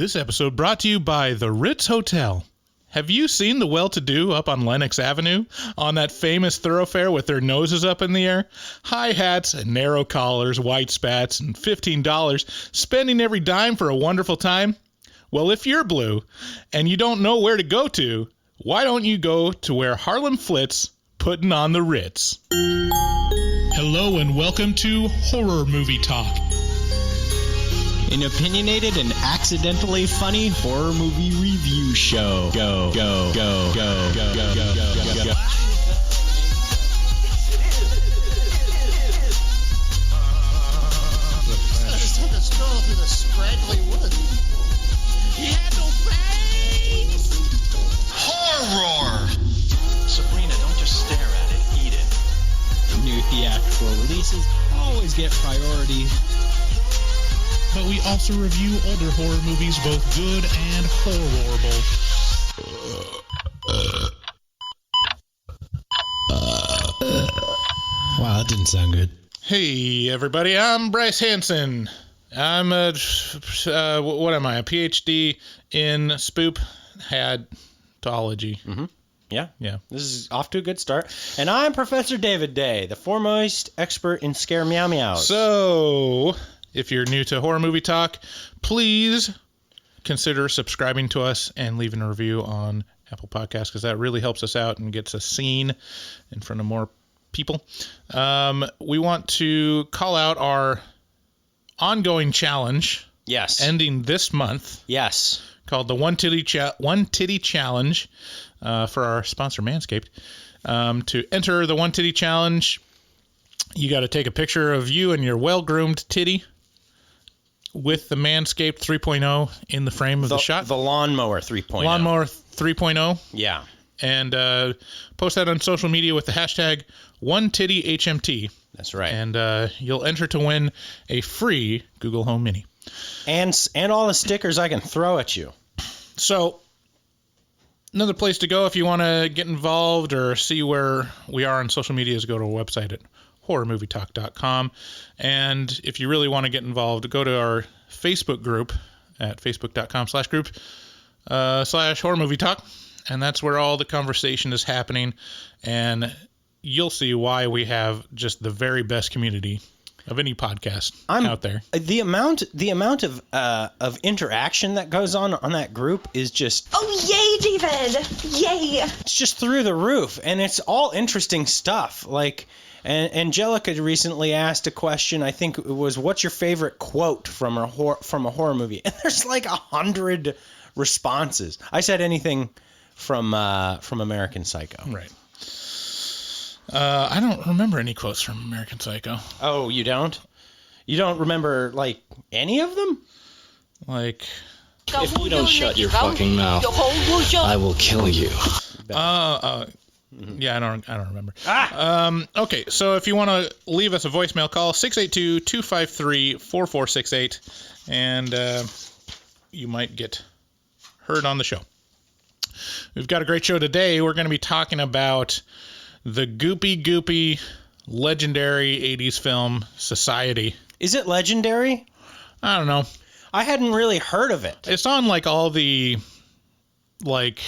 This episode brought to you by the Ritz Hotel. Have you seen the well-to-do up on Lenox Avenue? On that famous thoroughfare with their noses up in the air? High hats and narrow collars, white spats, and $15, spending every dime for a wonderful time? Well, if you're blue and you don't know where to go to, why don't you go to where Harlem Flitz putting on the Ritz? Hello and welcome to Horror Movie Talk. An opinionated and accidentally funny horror movie review show. Go, go, go, go, go, go, go, go, go, go. Let's go through the scraggly woods. He had no face! Horror! Sabrina, don't just stare at it, eat it. New theatrical releases always get priority. But we also review older horror movies, both good and horrible. Wow, that didn't sound good. Hey, everybody, I'm Bryce Hansen. I'm a PhD in spoophatology. Mm-hmm. Yeah. Yeah. This is off to a good start. And I'm Professor David Day, the foremost expert in scare meow meows. So, if you're new to Horror Movie Talk, please consider subscribing to us and leaving a review on Apple Podcasts, because that really helps us out and gets us seen in front of more people. We want to call out our ongoing challenge. Yes. Ending this month. Yes. Called the One Titty Challenge for our sponsor, Manscaped. To enter the One Titty Challenge, you got to take a picture of you and your well-groomed titty with the Manscaped 3.0 in the frame of the shot. The Lawnmower 3.0. Lawnmower 3.0. Yeah. And post that on social media with the hashtag OneTittyHMT. That's right. And you'll enter to win a free Google Home Mini. And all the stickers I can throw at you. So, another place to go if you want to get involved or see where we are on social media is go to our website at horrormovietalk.com. And if you really want to get involved, go to our Facebook group at facebook.com/group/horrormovietalk. And that's where all the conversation is happening. And you'll see why we have just the very best community of any podcast out there. The amount of interaction that goes on that group is just... Oh, yay, David! Yay! It's just through the roof. And it's all interesting stuff. Like... And Angelica recently asked a question. I think it was, "What's your favorite quote from a horror movie?" And there's like 100 responses. I said anything from American Psycho. Right. I don't remember any quotes from American Psycho. Oh, you don't? You don't remember like any of them? Like, If you don't shut your fucking mouth, I will kill you. yeah, I don't remember. Okay, so if you want to leave us a voicemail, call 682-253-4468, and you might get heard on the show. We've got a great show today. We're going to be talking about the goopy, legendary 80s film, Society. Is it legendary? I don't know. I hadn't really heard of it. It's on, like, all the, like...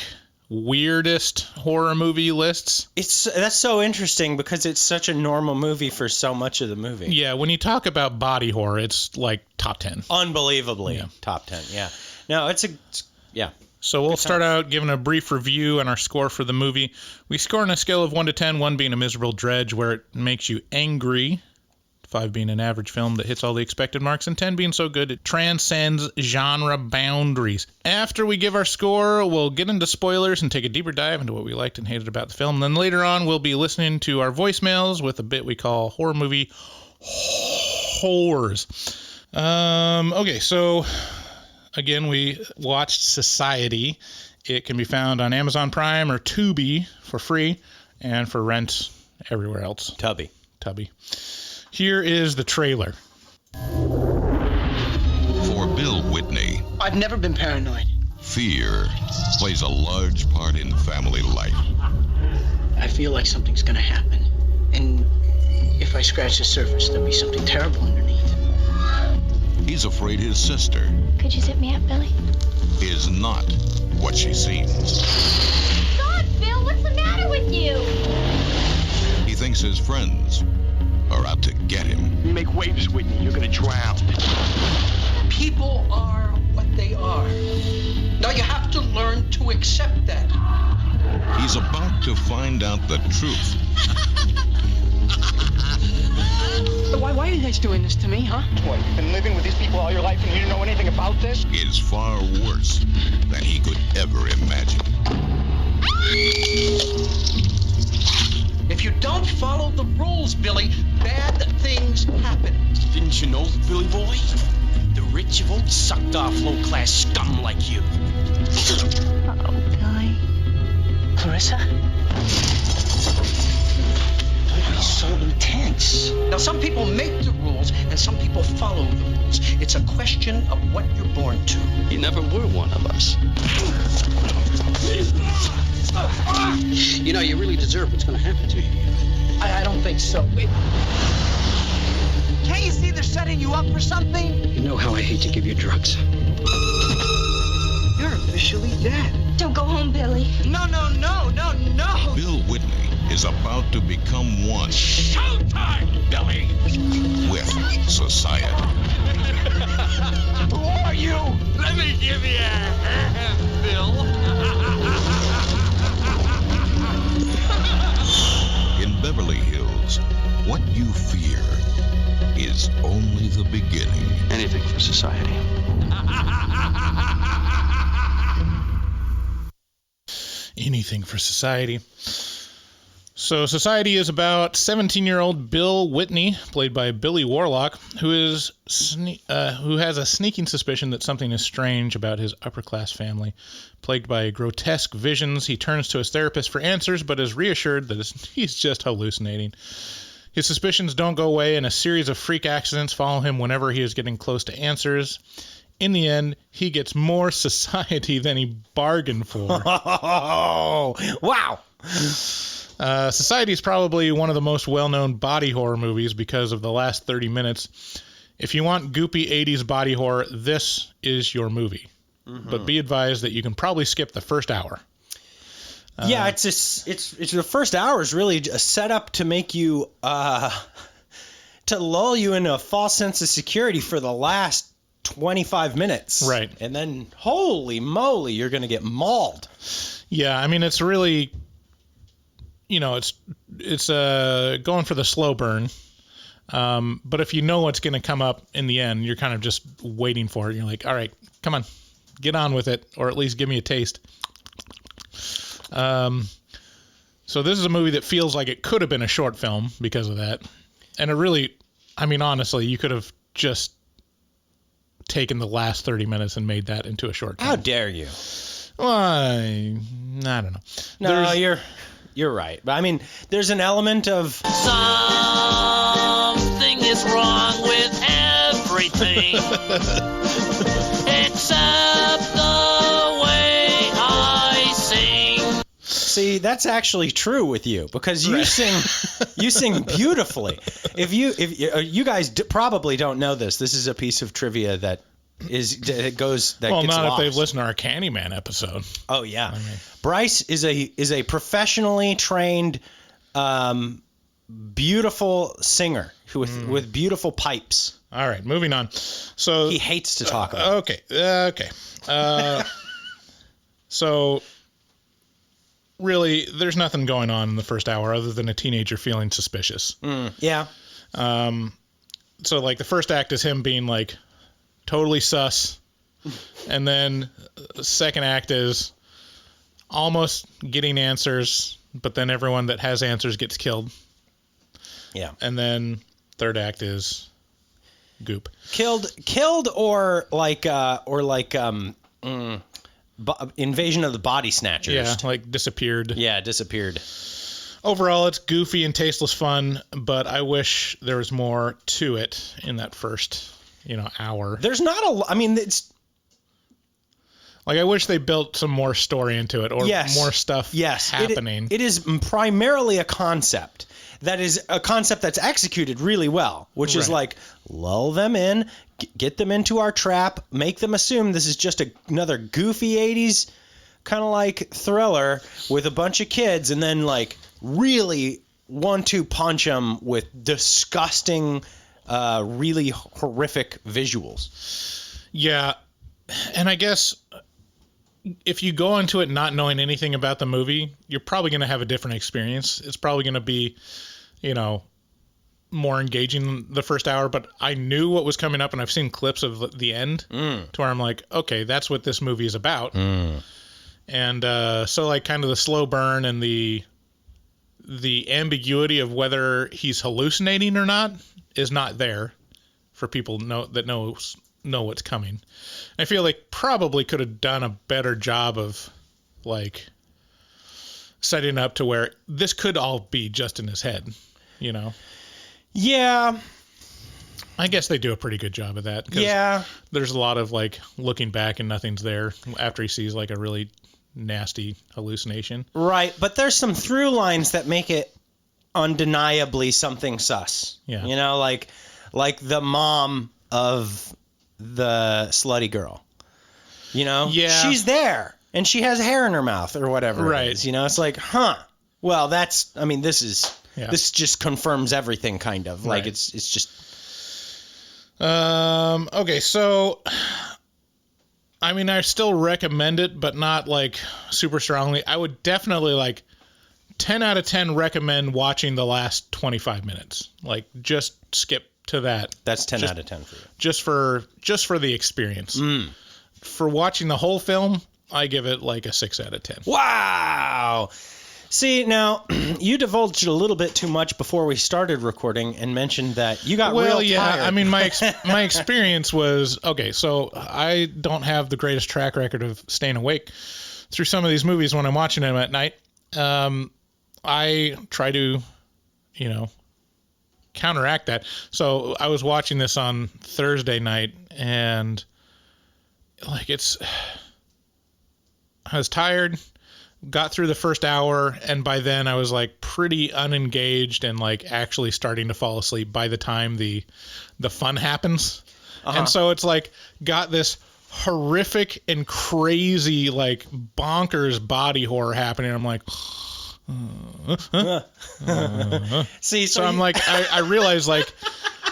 weirdest horror movie lists. That's so interesting because it's such a normal movie for so much of the movie. Yeah, when you talk about body horror, it's like top 10. Unbelievably. Yeah. Top 10, yeah. No, yeah. So we'll start out giving a brief review and our score for the movie. We score on a scale of 1 to 10, 1 being a miserable dredge where it makes you angry, 5 being an average film that hits all the expected marks, and 10 being so good it transcends genre boundaries. After we give our score, we'll get into spoilers and take a deeper dive into what we liked and hated about the film. And then later on, we'll be listening to our voicemails with a bit we call Horror Movie Whooores. Okay, so again, we watched Society. It can be found on Amazon Prime or Tubi for free and for rent everywhere else. Tubby. Here is the trailer. For Bill Whitney, I've never been paranoid. fear plays a large part in family life. I feel like something's gonna happen. And if I scratch the surface, there'll be something terrible underneath. He's afraid his sister Could you zip me up, Billy? is not what she seems. God, Bill, what's the matter with you? He thinks his friends are out to get him. You make waves, Whitney, you're gonna drown. People are what they are. Now you have to learn to accept that. He's about to find out the truth Why are you guys doing this to me, huh? What, you've been living with these people all your life and you didn't know anything about this? is far worse than he could ever imagine. If you don't follow the rules, Billy, bad things happen. Didn't you know, Billy boy? The rich have all sucked off low-class scum like you. Uh-oh, Billy. Clarissa? Don't be so intense. Now, some people make the rules and some people follow the rules. It's a question of what you're born to. You never were one of us. You know, you really deserve what's going to happen to you. I don't think so. Can't you see they're setting you up for something? You know how I hate to give you drugs. You're officially dead. Don't go home, Billy. No. Bill Whitney is about to become one Showtime, Billy! with society. Who are you? Let me give you a hand, Bill. In Beverly Hills, what you fear is only the beginning. Anything for society. Anything for society. So Society is about 17-year-old Bill Whitney, played by Billy Warlock, who has a sneaking suspicion that something is strange about his upper-class family. Plagued by grotesque visions, he turns to his therapist for answers, but is reassured that he's just hallucinating. His suspicions don't go away, and a series of freak accidents follow him whenever he is getting close to answers. In the end, he gets more society than he bargained for. Oh, wow. Society is probably one of the most well-known body horror movies because of the last 30 minutes. If you want goopy 80s body horror, this is your movie. Mm-hmm. But be advised that you can probably skip the first hour. Yeah, it's the first hour is really a setup to make you to lull you into a false sense of security for the last 25 minutes. Right. And then, holy moly, you're going to get mauled. Yeah, I mean, it's really, it's going for the slow burn. But if you know what's going to come up in the end, you're kind of just waiting for it. You're like, all right, come on, get on with it, or at least give me a taste. So this is a movie that feels like it could have been a short film because of that. And it really, I mean, honestly, you could have just taken the last 30 minutes and made that into a short film. How dare you? Well, I don't know. No, you're right. But I mean, there's an element of something is wrong with everything except the way I sing. See, that's actually true with you because you sing beautifully. If you guys probably don't know this. This is a piece of trivia that gets lost. If they've listened to our Candyman episode. Oh yeah. Bryce is a professionally trained beautiful singer with beautiful pipes. All right, moving on. So he hates to talk about it. Okay. So really, there's nothing going on in the first hour other than a teenager feeling suspicious. Yeah. So like the first act is him being like totally sus, and then the second act is almost getting answers, but then everyone that has answers gets killed. Yeah. And then third act is goop. Killed or Invasion of the Body Snatchers. Yeah, like disappeared. Yeah, disappeared. Overall, it's goofy and tasteless fun, but I wish there was more to it in that first, hour. There's not a. I mean, it's like I wish they built some more story into it, or more stuff happening. It is primarily a concept. that is a concept that's executed really well, which is like lull them in, get them into our trap, make them assume this is just another goofy 80s kind of like thriller with a bunch of kids, and then like really 1-2 punch them with disgusting, really horrific visuals. Yeah. And I guess if you go into it not knowing anything about the movie, you're probably going to have a different experience. It's probably going to be, more engaging than the first hour, but I knew what was coming up, and I've seen clips of the end to where I'm like, okay, that's what this movie is about. And so like kind of the slow burn and the ambiguity of whether he's hallucinating or not is not there for people know what's coming. I feel like probably could have done a better job of like setting up to where this could all be just in his head, Yeah. I guess they do a pretty good job of that. Yeah. There's a lot of like looking back and nothing's there after he sees like a really nasty hallucination. Right, but there's some through lines that make it undeniably something sus. Yeah. Like the mom of the slutty girl. Yeah. She's there and she has hair in her mouth or whatever right. it is. It's like, well, this just confirms everything kind of. Like it's just okay, so I still recommend it, but not like super strongly. I would definitely like 10 out of 10 recommend watching the last 25 minutes. Like just skip to that. That's 10 out of 10 for you. Just for the experience. For watching the whole film, I give it like a 6 out of 10. Wow. See, now, you divulged a little bit too much before we started recording and mentioned that you got real tired. My experience was, okay, so I don't have the greatest track record of staying awake through some of these movies when I'm watching them at night. I try to, counteract that. So I was watching this on Thursday night, and like I was tired. Got through the first hour, and by then I was like pretty unengaged and like actually starting to fall asleep by the time the fun happens. And so it's like got this horrific and crazy like bonkers body horror happening. I'm like See, so I'm like I realize like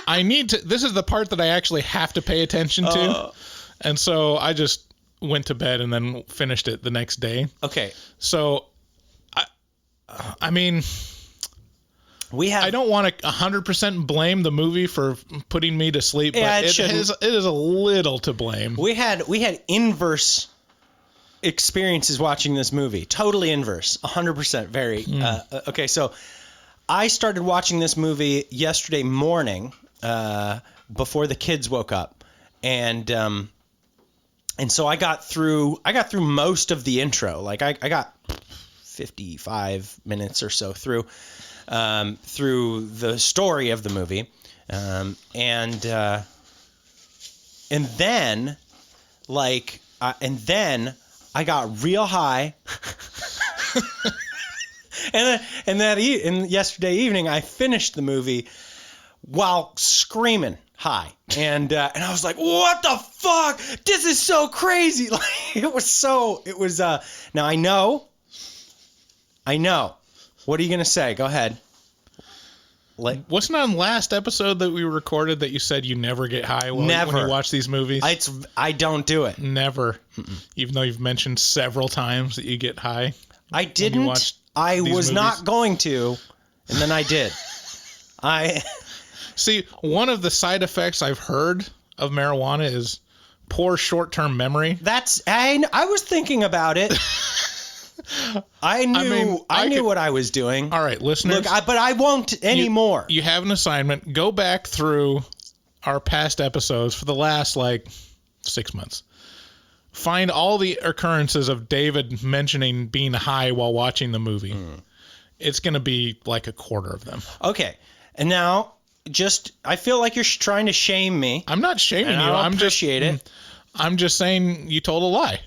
I need to, this is the part that I actually have to pay attention to. And so I just went to bed and then finished it the next day. Okay. So, I mean, I don't want to 100% blame the movie for putting me to sleep, but it is a little to blame. We had inverse experiences watching this movie. Totally inverse. 100%. Very. Okay, so I started watching this movie yesterday morning before the kids woke up, and so I got through most of the intro. Like I got 55 minutes or so through the story of the movie. And then I got real high. and yesterday evening I finished the movie while screaming high, and I was like, what the fuck, this is so crazy. Like it was now I know what are you gonna say? Go ahead. Wasn't it on last episode that we recorded that you said you never get high when you watch these movies? I don't do it. Never. Even though you've mentioned several times that you get high. I didn't. I was not going to, and then I did. See, one of the side effects I've heard of marijuana is poor short-term memory. I was thinking about it. I knew what I was doing. All right, listeners. Look, but I won't anymore. You have an assignment. Go back through our past episodes for the last 6 months. Find all the occurrences of David mentioning being high while watching the movie. It's going to be like a quarter of them. Okay. And now I feel like you're trying to shame me. I'm not shaming you. I appreciate it. I'm just saying you told a lie.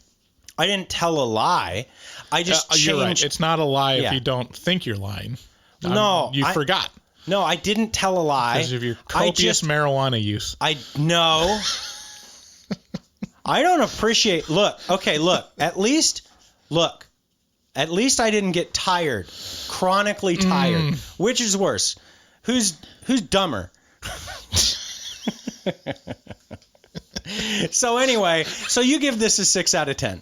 I didn't tell a lie. I just changed. You're right. It's not a lie if you don't think you're lying. No, You forgot. No, I didn't tell a lie. Because of your copious marijuana use. No. I don't appreciate. At least I didn't get tired, chronically tired. Which is worse? Who's dumber? So anyway, you give this a 6 out of 10.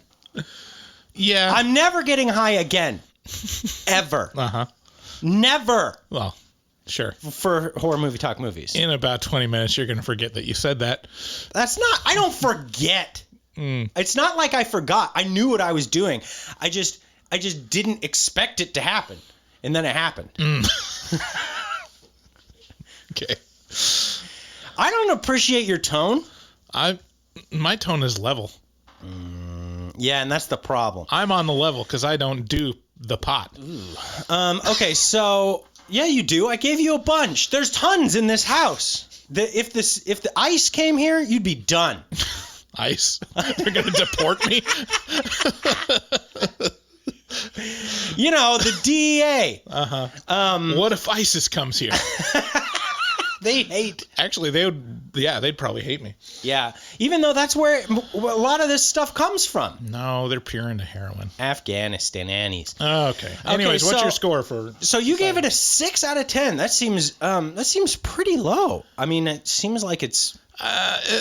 Yeah. I'm never getting high again. Ever. Uh-huh. Never. Well, sure. For horror movie talk movies. In about 20 minutes, you're going to forget that you said that. I don't forget. It's not like I forgot. I knew what I was doing. I just didn't expect it to happen. And then it happened. Okay. I don't appreciate your tone. My tone is level. Yeah, and that's the problem. I'm on the level because I don't do the pot. Okay, so yeah, you do. I gave you a bunch. There's tons in this house. If the ICE came here, you'd be done. ICE? They're gonna deport me? You know, the DEA. What if ISIS comes here? They hate. Actually, they'd probably hate me. Yeah, even though that's where a lot of this stuff comes from. No, they're pure into heroin. Afghanistan Annies. Okay. Anyways, what's your score for? So you gave it a 6 out of 10. That seems pretty low. I mean, it seems like it's.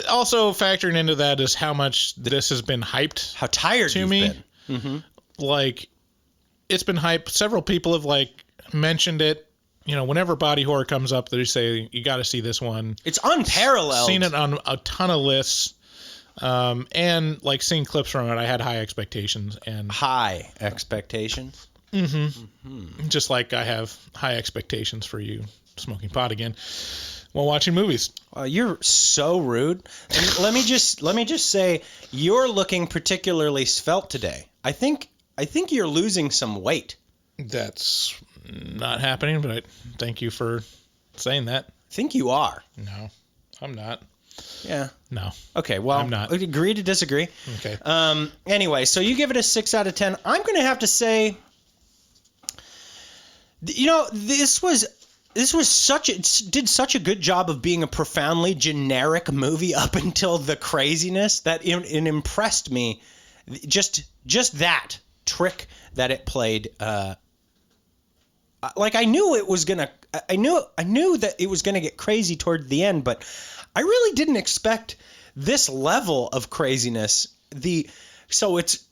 Also factoring into that is how much this has been hyped. How tired to you've me. been. Mm-hmm. Like, it's been hyped. Several people have mentioned it. You know, whenever body horror comes up, they say you got to see this one. It's unparalleled. Seen it on a ton of lists, and seeing clips from it, I had high expectations. High expectations. Mm-hmm. Just like I have high expectations for you smoking pot again while watching movies. You're so rude. And let me just say, you're looking particularly svelte today. I think you're losing some weight. That's not happening, but I thank you for saying that. I think you are. No, I'm not. Yeah. No. Okay, well, I'm not. Agree to disagree. Okay. Anyway, so you give it a 6 out of 10. I'm going to have to say, you know, this was did such a good job of being a profoundly generic movie up until the craziness that it impressed me. Just that trick that it played. I knew it was gonna. I knew that it was gonna get crazy toward the end, but I really didn't expect this level of craziness. So it's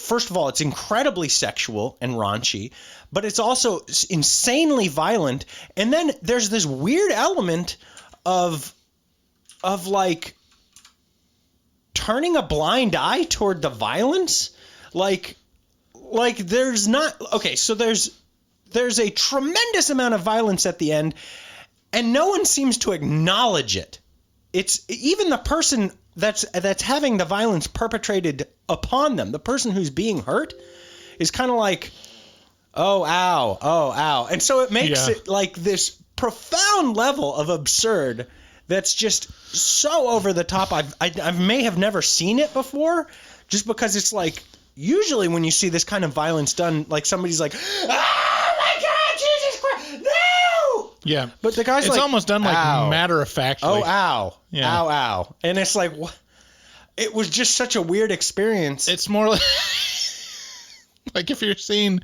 first of all, it's incredibly sexual and raunchy, but it's also insanely violent. And then there's this weird element of turning a blind eye toward the violence. There's not. Okay, so there's a tremendous amount of violence at the end, and no one seems to acknowledge it. It's even the person that's having the violence perpetrated upon them, the person who's being hurt, is kind of like, oh, ow. And so it makes it like this profound level of absurd that's just so over the top. I may have never seen it before, just because it's like, usually when you see this kind of violence done, like somebody's like, oh my God, Jesus Christ, no! Yeah. But the guy's it's almost done matter of fact. Oh, ow. Yeah. Ow. And it's like, what? It was just such a weird experience. It's more like, like if you're seeing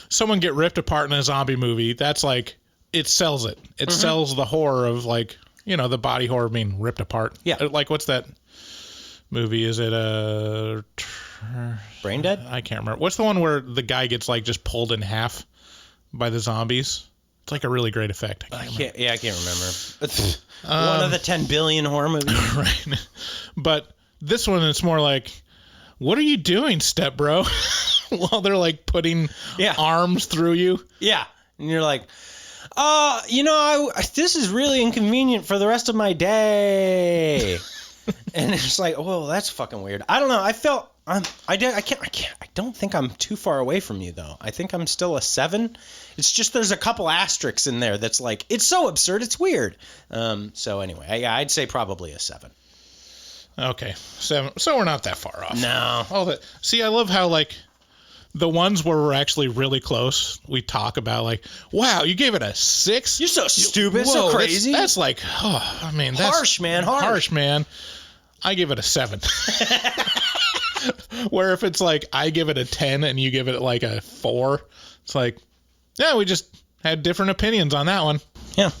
someone get ripped apart in a zombie movie, that's like, it sells it. It sells the horror of the body horror being ripped apart. Yeah. Like, what's that movie? Is it Brain Dead? I can't remember. What's the one where the guy gets just pulled in half by the zombies? It's like a really great effect. I can't remember. One of the 10 billion horror movies. Right. But this one, it's more like, what are you doing, step bro? While they're putting arms through you. Yeah. And you're like, this is really inconvenient for the rest of my day. And it's like, oh, that's fucking weird. I don't know. I felt I don't think I'm too far away from you though. I think I'm still a 7. It's just there's a couple asterisks in there that's like, it's so absurd, it's weird. So anyway, I'd say probably a 7. Okay, 7. So we're not that far off. No. See, I love how the ones where we're actually really close, we talk about like, wow, you gave it a 6? You're so stupid, Whoa, so crazy. That's like, oh, I mean, that's harsh, man. Harsh, man. I give it a 7. Where if it's like I give it a 10 and you give it like a 4, it's like, yeah, we just had different opinions on that one. Yeah.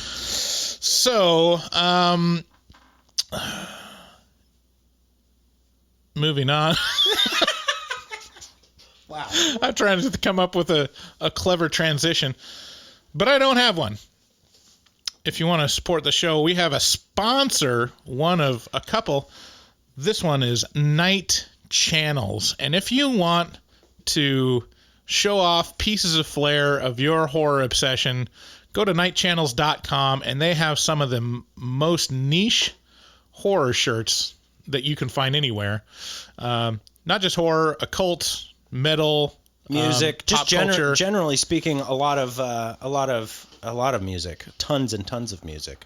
So, moving on. Wow. I'm trying to come up with a clever transition, but I don't have one. If you want to support the show, we have a sponsor, one of a couple. This one is Night Channels. And if you want to show off pieces of flair of your horror obsession, go to nightchannels.com, and they have some of the most niche horror shirts that you can find anywhere. Not just horror, occult, metal, music, just just culture. Generally speaking, a lot of music, tons and tons of music.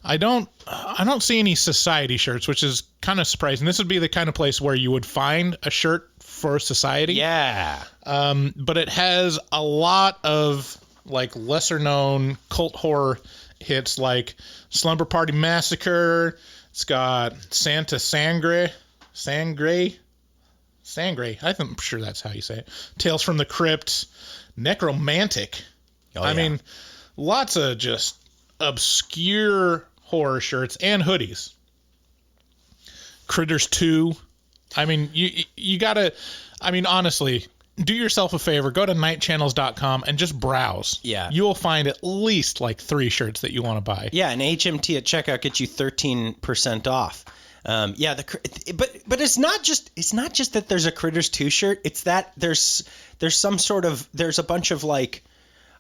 I don't see any society shirts, which is kind of surprising. This would be the kind of place where you would find a shirt for society. Yeah. But it has a lot of like lesser known cult horror hits like Slumber Party Massacre. It's got Santa Sangre. I'm sure that's how you say it. Tales from the Crypt. Necromantic. I mean, lots of just obscure horror shirts and hoodies. Critters 2. I mean, you gotta, I mean, honestly, do yourself a favor, go to nightchannels.com and just browse. Yeah. You will find at least like 3 shirts that you want to buy. Yeah, and HMT at checkout gets you 13% off. But it's not just that there's a Critters 2 shirt. It's that there's a bunch of like,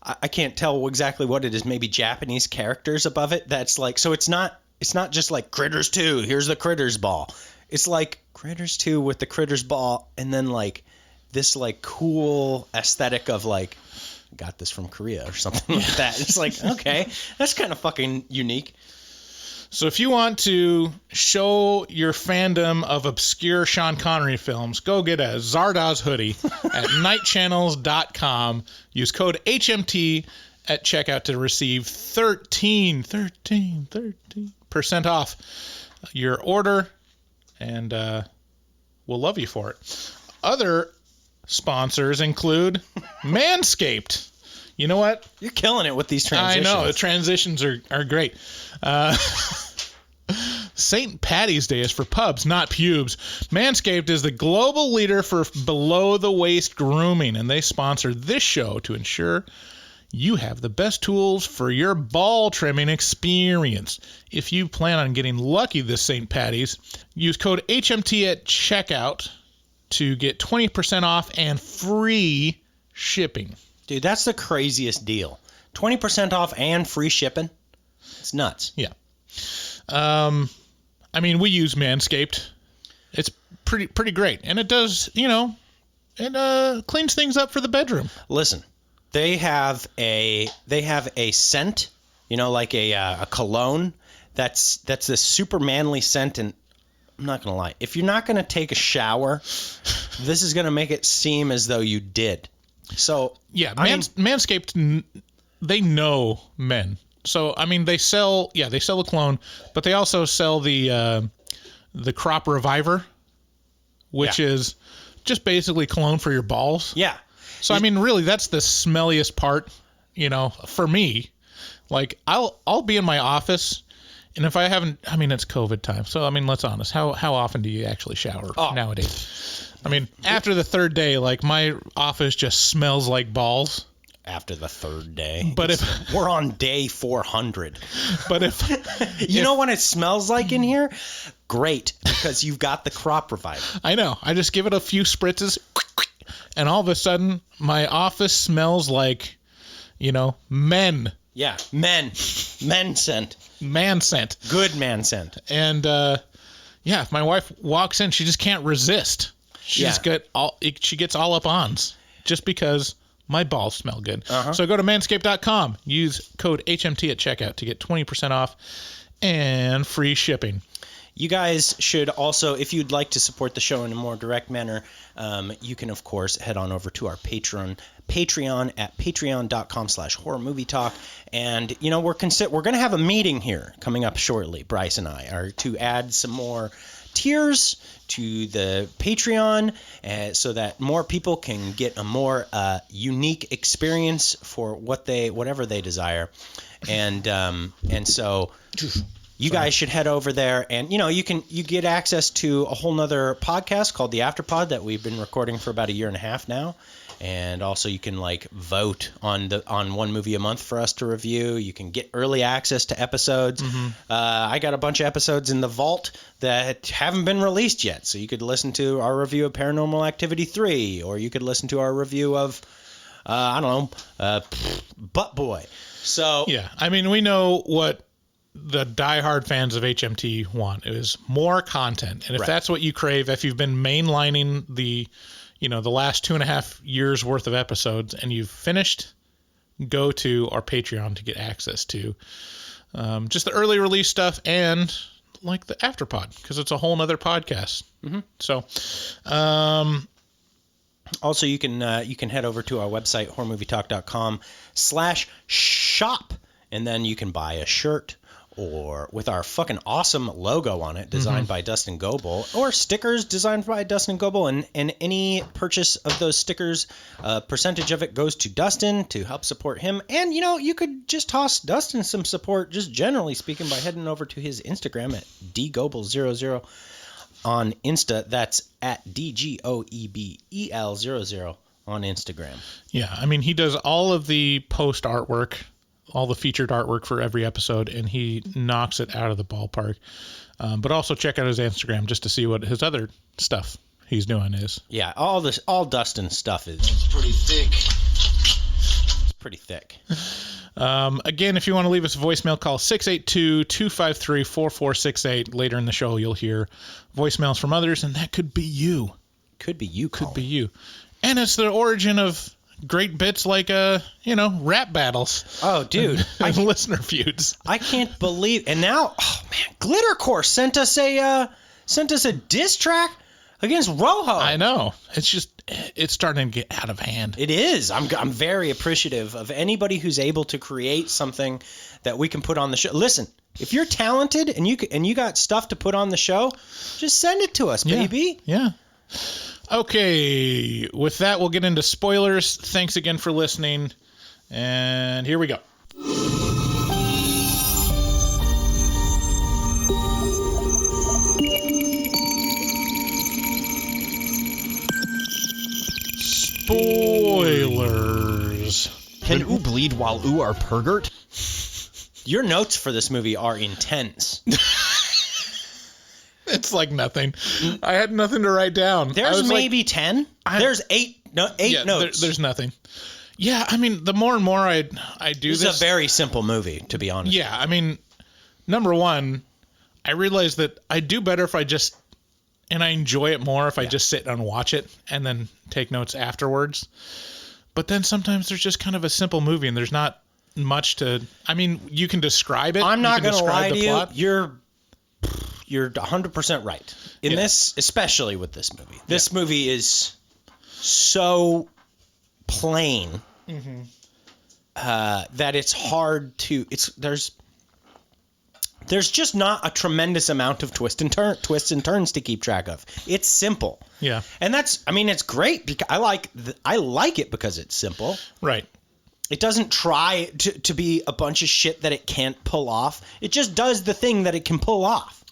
I can't tell exactly what it is, maybe Japanese characters above it. That's like, so it's not just like Critters 2, here's the Critters ball. It's like Critters 2 with the Critters ball, and then like this like cool aesthetic of like, got this from Korea or something like that. It's like, okay, that's kind of fucking unique. So if you want to show your fandom of obscure Sean Connery films, go get a Zardoz hoodie at nightchannels.com. Use code HMT at checkout to receive 13% off your order, and we'll love you for it. Other sponsors include Manscaped. You know what? You're killing it with these transitions. I know. The transitions are great. St. Patty's Day is for pubs, not pubes. Manscaped is the global leader for below-the-waist grooming, and they sponsor this show to ensure you have the best tools for your ball trimming experience. If you plan on getting lucky this St. Patty's, use code HMT at checkout to get 20% off and free shipping. Dude, that's the craziest deal. 20% off and free shipping. It's nuts. Yeah. I mean, we use Manscaped. It's pretty great, and it does, it cleans things up for the bedroom. Listen, they have a scent, like a cologne that's this super manly scent, and I'm not gonna lie, if you're not gonna take a shower, this is gonna make it seem as though you did. So yeah, Manscaped, they know men. So I mean, they sell a cologne, but they also sell the Crop Reviver, which is just basically cologne for your balls. Yeah. So I mean, really, that's the smelliest part, for me. Like I'll be in my office, and if I haven't, I mean, it's COVID time, so I mean, let's be honest. How often do you actually shower nowadays? I mean, after the third day, like my office just smells like balls. After the third day. But if we're on day 400. But if you know what it smells like in here? Great, because you've got the Crop Reviver. I know. I just give it a few spritzes, and all of a sudden, my office smells like, men. Yeah, men scent. Man scent. Good man scent. And if my wife walks in, she just can't resist. She gets all up ons just because my balls smell good. So go to manscaped.com. Use code HMT at checkout to get 20% off and free shipping. You guys should also, if you'd like to support the show in a more direct manner, you can, of course, head on over to our Patreon at patreon.com/horrormovietalk. And, you know, we're going to have a meeting here coming up shortly, Bryce and I, are to add some more tiers to the Patreon so that more people can get a more unique experience for whatever they desire. And so you guys should head over there, and you get access to a whole nother podcast called The Afterpod that we've been recording for about a year and a half now. And also you can vote on one movie a month for us to review. You can get early access to episodes. I got a bunch of episodes in the vault that haven't been released yet. So you could listen to our review of Paranormal Activity 3, or you could listen to our review of, Butt Boy. So yeah, I mean, we know what the diehard fans of HMT want. It is more content. And if that's what you crave, if you've been mainlining the last 2.5 years worth of episodes and you've finished, go to our Patreon to get access to just the early release stuff and like the Afterpod, because it's a whole nother podcast. So, also you can head over to our website, horrormovietalk.com/shop, and then you can buy a shirt or with our fucking awesome logo on it, designed by Dustin Goebel, or stickers designed by Dustin Goebel, and any purchase of those stickers, percentage of it goes to Dustin to help support him. And, you could just toss Dustin some support, just generally speaking, by heading over to his Instagram at dgoebel00 on Insta. That's at DGOEBEL00 on Instagram. Yeah, I mean, he does all of the post artwork, all the featured artwork for every episode, and he knocks it out of the ballpark. But also check out his Instagram just to see what his other stuff he's doing is. Yeah, all Dustin's stuff is pretty thick. It's pretty thick. Again, if you want to leave us a voicemail, call 682-253-4468. Later in the show, you'll hear voicemails from others, and that could be you. Could be you. Could be you. And it's the origin of great bits like rap battles. Oh, dude. And listener feuds. I can't believe. And now, Glittercore sent us a diss track against Rojo. I know. It's starting to get out of hand. It is. I'm very appreciative of anybody who's able to create something that we can put on the show. Listen, if you're talented and you got stuff to put on the show, just send it to us, baby. Yeah. Okay, with that, we'll get into spoilers. Thanks again for listening, and here we go. Spoilers. Can oo bleed while oo are pergert? Your notes for this movie are intense. It's like nothing. I had nothing to write down. There's maybe 10. There's 8 notes. There's nothing. Yeah, I mean, the more and more I do this. It's a very simple movie, to be honest. Yeah, I mean, number one, I realize that I do better if I just, and I enjoy it more if I just sit and watch it and then take notes afterwards. But then sometimes there's just kind of a simple movie and there's not much to, I mean, you can describe it. I'm not going to lie to you. You're 100% right. In this, especially with this movie. This movie is so plain that it's hard to. There's just not a tremendous amount of twists and turns to keep track of. It's simple. Yeah. And it's great because I like it because it's simple. Right. It doesn't try to be a bunch of shit that it can't pull off. It just does the thing that it can pull off.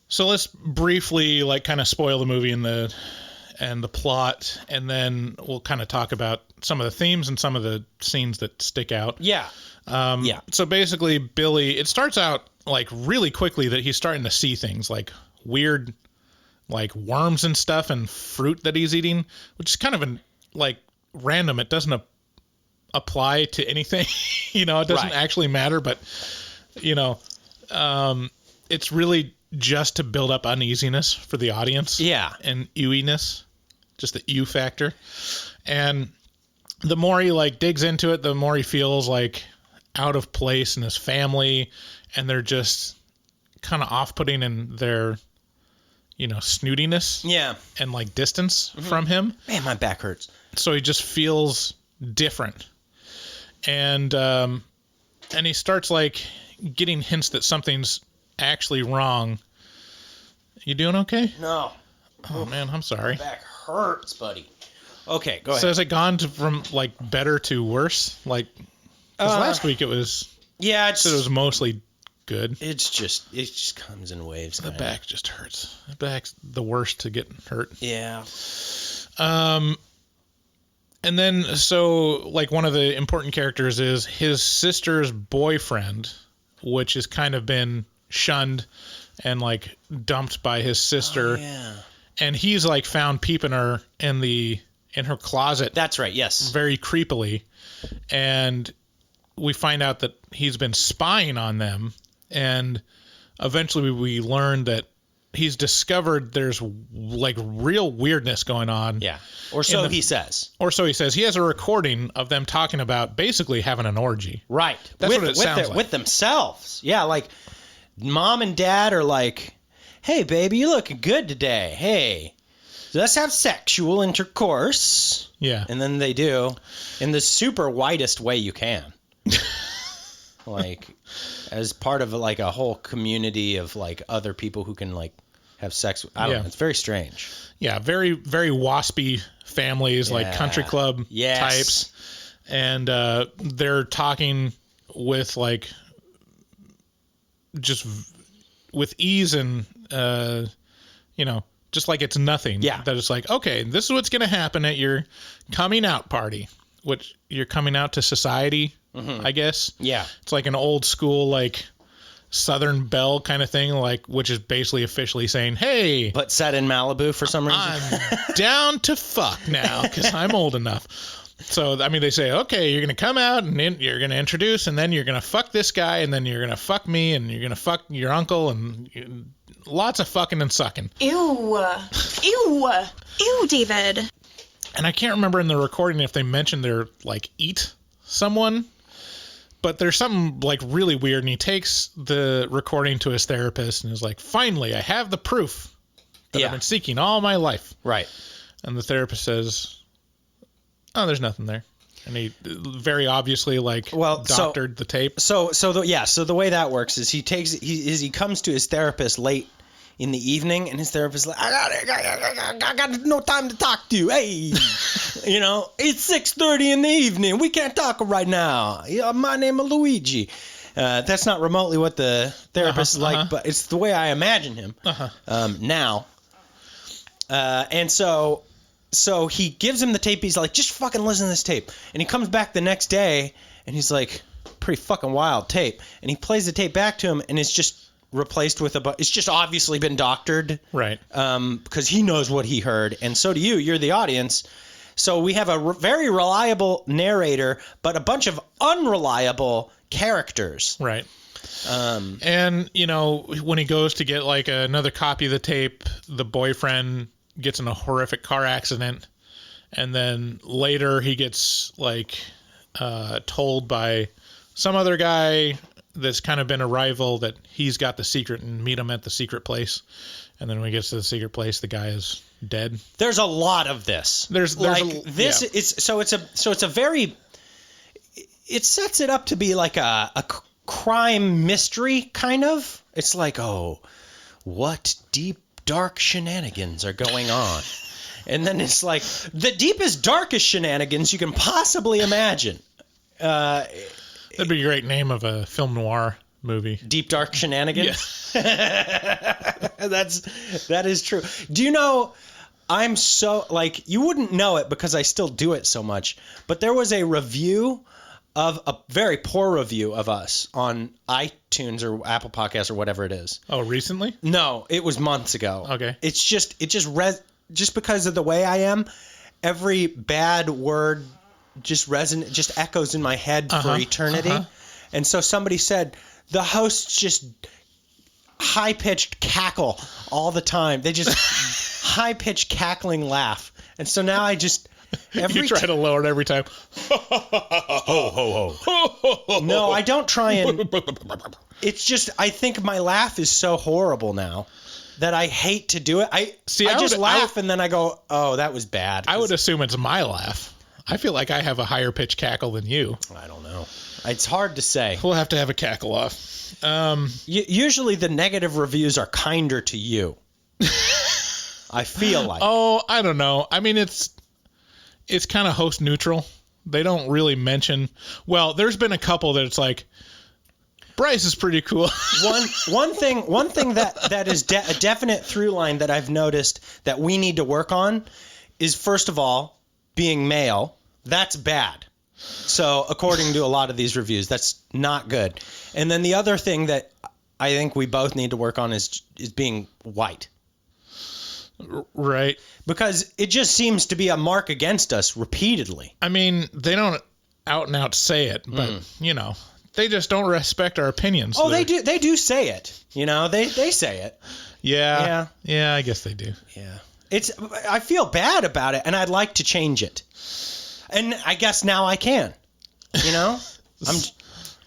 So let's briefly kind of spoil the movie and the plot, and then we'll kind of talk about some of the themes and some of the scenes that stick out. Yeah. So basically, Billy, it starts out really quickly that he's starting to see things like weird, worms and stuff and fruit that he's eating, which is kind of random. It doesn't apply to anything. It doesn't actually matter, but it's really just to build up uneasiness for the audience. Yeah. And ewiness, just the ew factor. And the more he digs into it, the more he feels out of place in his family, and they're just kind of off-putting in their, snootiness. Yeah. And like distance from him. Man, my back hurts. So he just feels different. And he starts like getting hints that something's actually wrong. You doing okay? No. Oh man, I'm sorry. My back hurts, buddy. Okay, go ahead. So has it gone from like better to worse? Like, 'cause last week it was. Yeah, it was mostly good. It just comes in waves. The back just hurts. The back's the worst to get hurt. Yeah. And then so like one of the important characters is his sister's boyfriend, which has kind of been shunned and like dumped by his sister. Oh, yeah. And he's like found peeping her in her closet. That's right. Yes. Very creepily. And we find out that he's been spying on them. And eventually we learn that he's discovered there's like real weirdness going on. Yeah. Or so he says. Or so he says. He has a recording of them talking about basically having an orgy. Right. That's what it sounds like. With themselves. Yeah. Like mom and dad are like, hey, baby, you're looking good today. Hey, let's have sexual intercourse. Yeah. And then they do in the super whitest way you can. Like as part of like a whole community of like other people who can like have sex. I don't know. It's very strange. Yeah. Very, very waspy families, like country club types. And they're talking with like just with ease and, just like it's nothing. Yeah. That it's like, okay, this is what's going to happen at your coming out party, which you're coming out to society, I guess. Yeah. It's like an old school, like Southern Belle kind of thing, like, which is basically officially saying, hey. But set in Malibu for some reason. I'm down to fuck now because I'm old enough. So, I mean, they say, okay, you're going to come out and you're going to introduce and then you're going to fuck this guy and then you're going to fuck me and you're going to fuck your uncle and lots of fucking and sucking. Ew, David. And I can't remember in the recording if they mentioned they're like eat someone, but there's something like really weird. And he takes the recording to his therapist and is like, finally, I have the proof that I've been seeking all my life. Right. And the therapist says, oh, there's nothing there. And he very obviously doctored the tape. So the way that works is he comes to his therapist late in the evening, and his therapist is like, I got no time to talk to you. Hey, it's 6:30 in the evening. We can't talk right now. My name is Luigi. That's not remotely what the therapist is like, but it's the way I imagine him now. And so he gives him the tape. He's like, just fucking listen to this tape. And he comes back the next day, and he's like, pretty fucking wild tape. And he plays the tape back to him, and it's just replaced with it's just obviously been doctored. Right. Because he knows what he heard. And so do you. You're the audience. So we have a very reliable narrator, but a bunch of unreliable characters. Right. And, when he goes to get like another copy of the tape, the boyfriend gets in a horrific car accident. And then later he gets like told by some other guy that's kind of been a rival that he's got the secret and meet him at the secret place. And then when he gets to the secret place, the guy is dead. There's a lot of this. It sets it up to be like a crime mystery kind of. It's like, oh, what deep, dark shenanigans are going on? And then it's like the deepest, darkest shenanigans you can possibly imagine. That'd be a great name of a film noir movie. Deep Dark Shenanigans? Yeah. That is true. Do you know, I'm so, like, you wouldn't know it because I still do it so much, but there was a review of a very poor review of us on iTunes or Apple Podcasts or whatever it is. Oh, recently? No, it was months ago. Okay. It's just because of the way I am, every bad word just echoes in my head for eternity. And so somebody said the hosts just high-pitched cackle all the time. They just high-pitched cackling laugh. And so now I just you try to lower it every time. Ho ho ho. No, I don't try and It's just, I think my laugh is so horrible now that I hate to do it. I just laugh and then I go, oh, that was bad. I would assume it's my laugh. I feel like I have a higher pitch cackle than you. I don't know. It's hard to say. We'll have to have a cackle off. Usually the negative reviews are kinder to you. I feel like. Oh, I don't know. I mean, it's kind of host neutral. They don't really mention. Well, there's been a couple that it's like, Bryce is pretty cool. One thing that is a definite through line that I've noticed that we need to work on is, first of all, being male. That's bad. So according to a lot of these reviews, that's not good. And then the other thing that I think we both need to work on is being white. Right. Because it just seems to be a mark against us repeatedly. I mean, they don't out and out say it, but they just don't respect our opinions. Oh, they do. They do say it. They say it. Yeah. Yeah, I guess they do. Yeah. I feel bad about it, and I'd like to change it. And I guess now I can.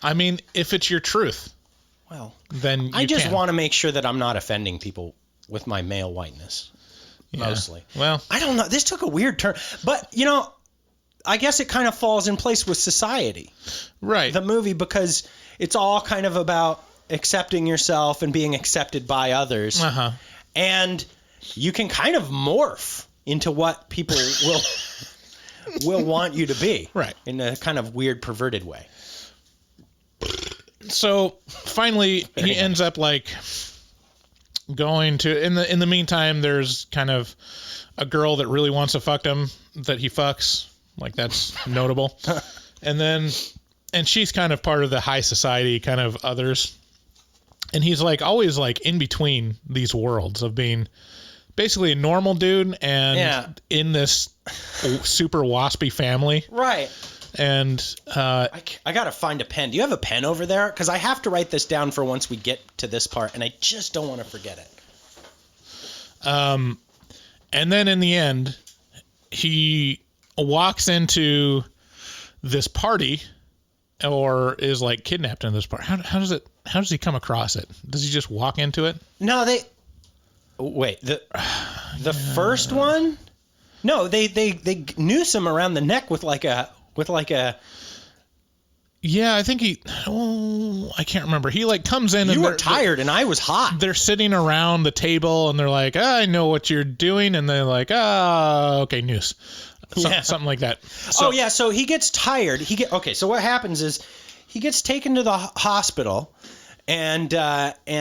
I mean, if it's your truth, well, then I just want to make sure that I'm not offending people with my male whiteness. Yeah. Mostly. Well, I don't know. This took a weird turn, but I guess it kind of falls in place with Society. Right. The movie, because it's all kind of about accepting yourself and being accepted by others. Uh-huh. And you can kind of morph into what people will want you to be. Right. In a kind of weird, perverted way. So finally, he ends up like going to. In the meantime, there's kind of a girl that really wants to fuck him that he fucks. Like, that's notable. And she's kind of part of the high society kind of others. And he's like always like in between these worlds of being basically a normal dude and in this super waspy family. Right. And I got to find a pen. Do you have a pen over there? Because I have to write this down for once we get to this part, and I just don't want to forget it. And then in the end, he walks into this party or is like kidnapped in this party. How does he come across it? Does he just walk into it? No, the first one? No, they noose him around the neck with like a Yeah, I think I can't remember. He like comes in and you were tired and I was hot. They're sitting around the table and they're like, I know what you're doing. And they're like, okay, noose. Something like that. So he gets tired. So what happens is he gets taken to the hospital and then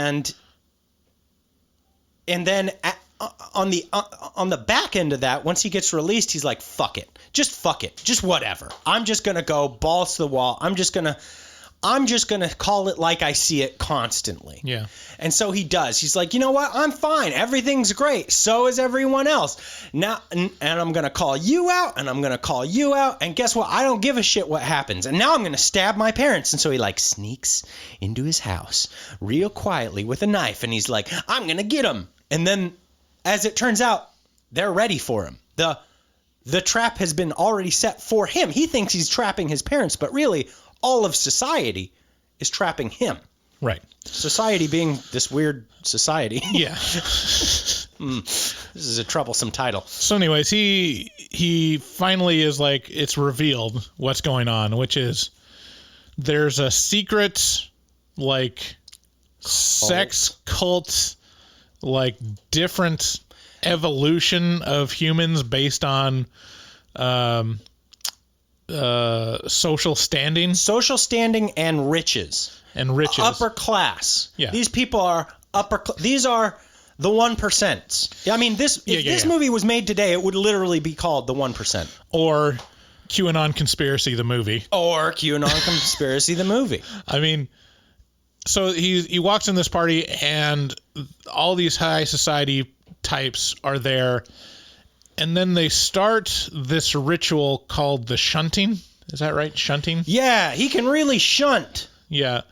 on the back end of that, once he gets released, he's like, fuck it. Just whatever. I'm just going to go balls to the wall. I'm just going to call it like I see it constantly. Yeah. And so he does. He's like, you know what? I'm fine. Everything's great. So is everyone else. Now, and I'm going to call you out, and I'm going to call you out. And guess what? I don't give a shit what happens. And now I'm going to stab my parents. And so he like sneaks into his house real quietly with a knife. And he's like, I'm going to get him. And then, as it turns out, they're ready for him. The trap has been already set for him. He thinks he's trapping his parents, but really, all of society is trapping him. Right. Society being this weird society. Yeah. This is a troublesome title. So anyways, he finally is like, it's revealed what's going on, which is there's a secret like sex cult, like different evolution of humans based on social standing and riches. Upper class. Yeah. These people are these are the 1%. I mean, if this movie was made today, it would literally be called The 1%. Or QAnon Conspiracy, the movie. I mean, so he walks in this party and all these high society types are there. And then they start this ritual called the shunting. Is that right? Shunting? Yeah, he can really shunt. Yeah.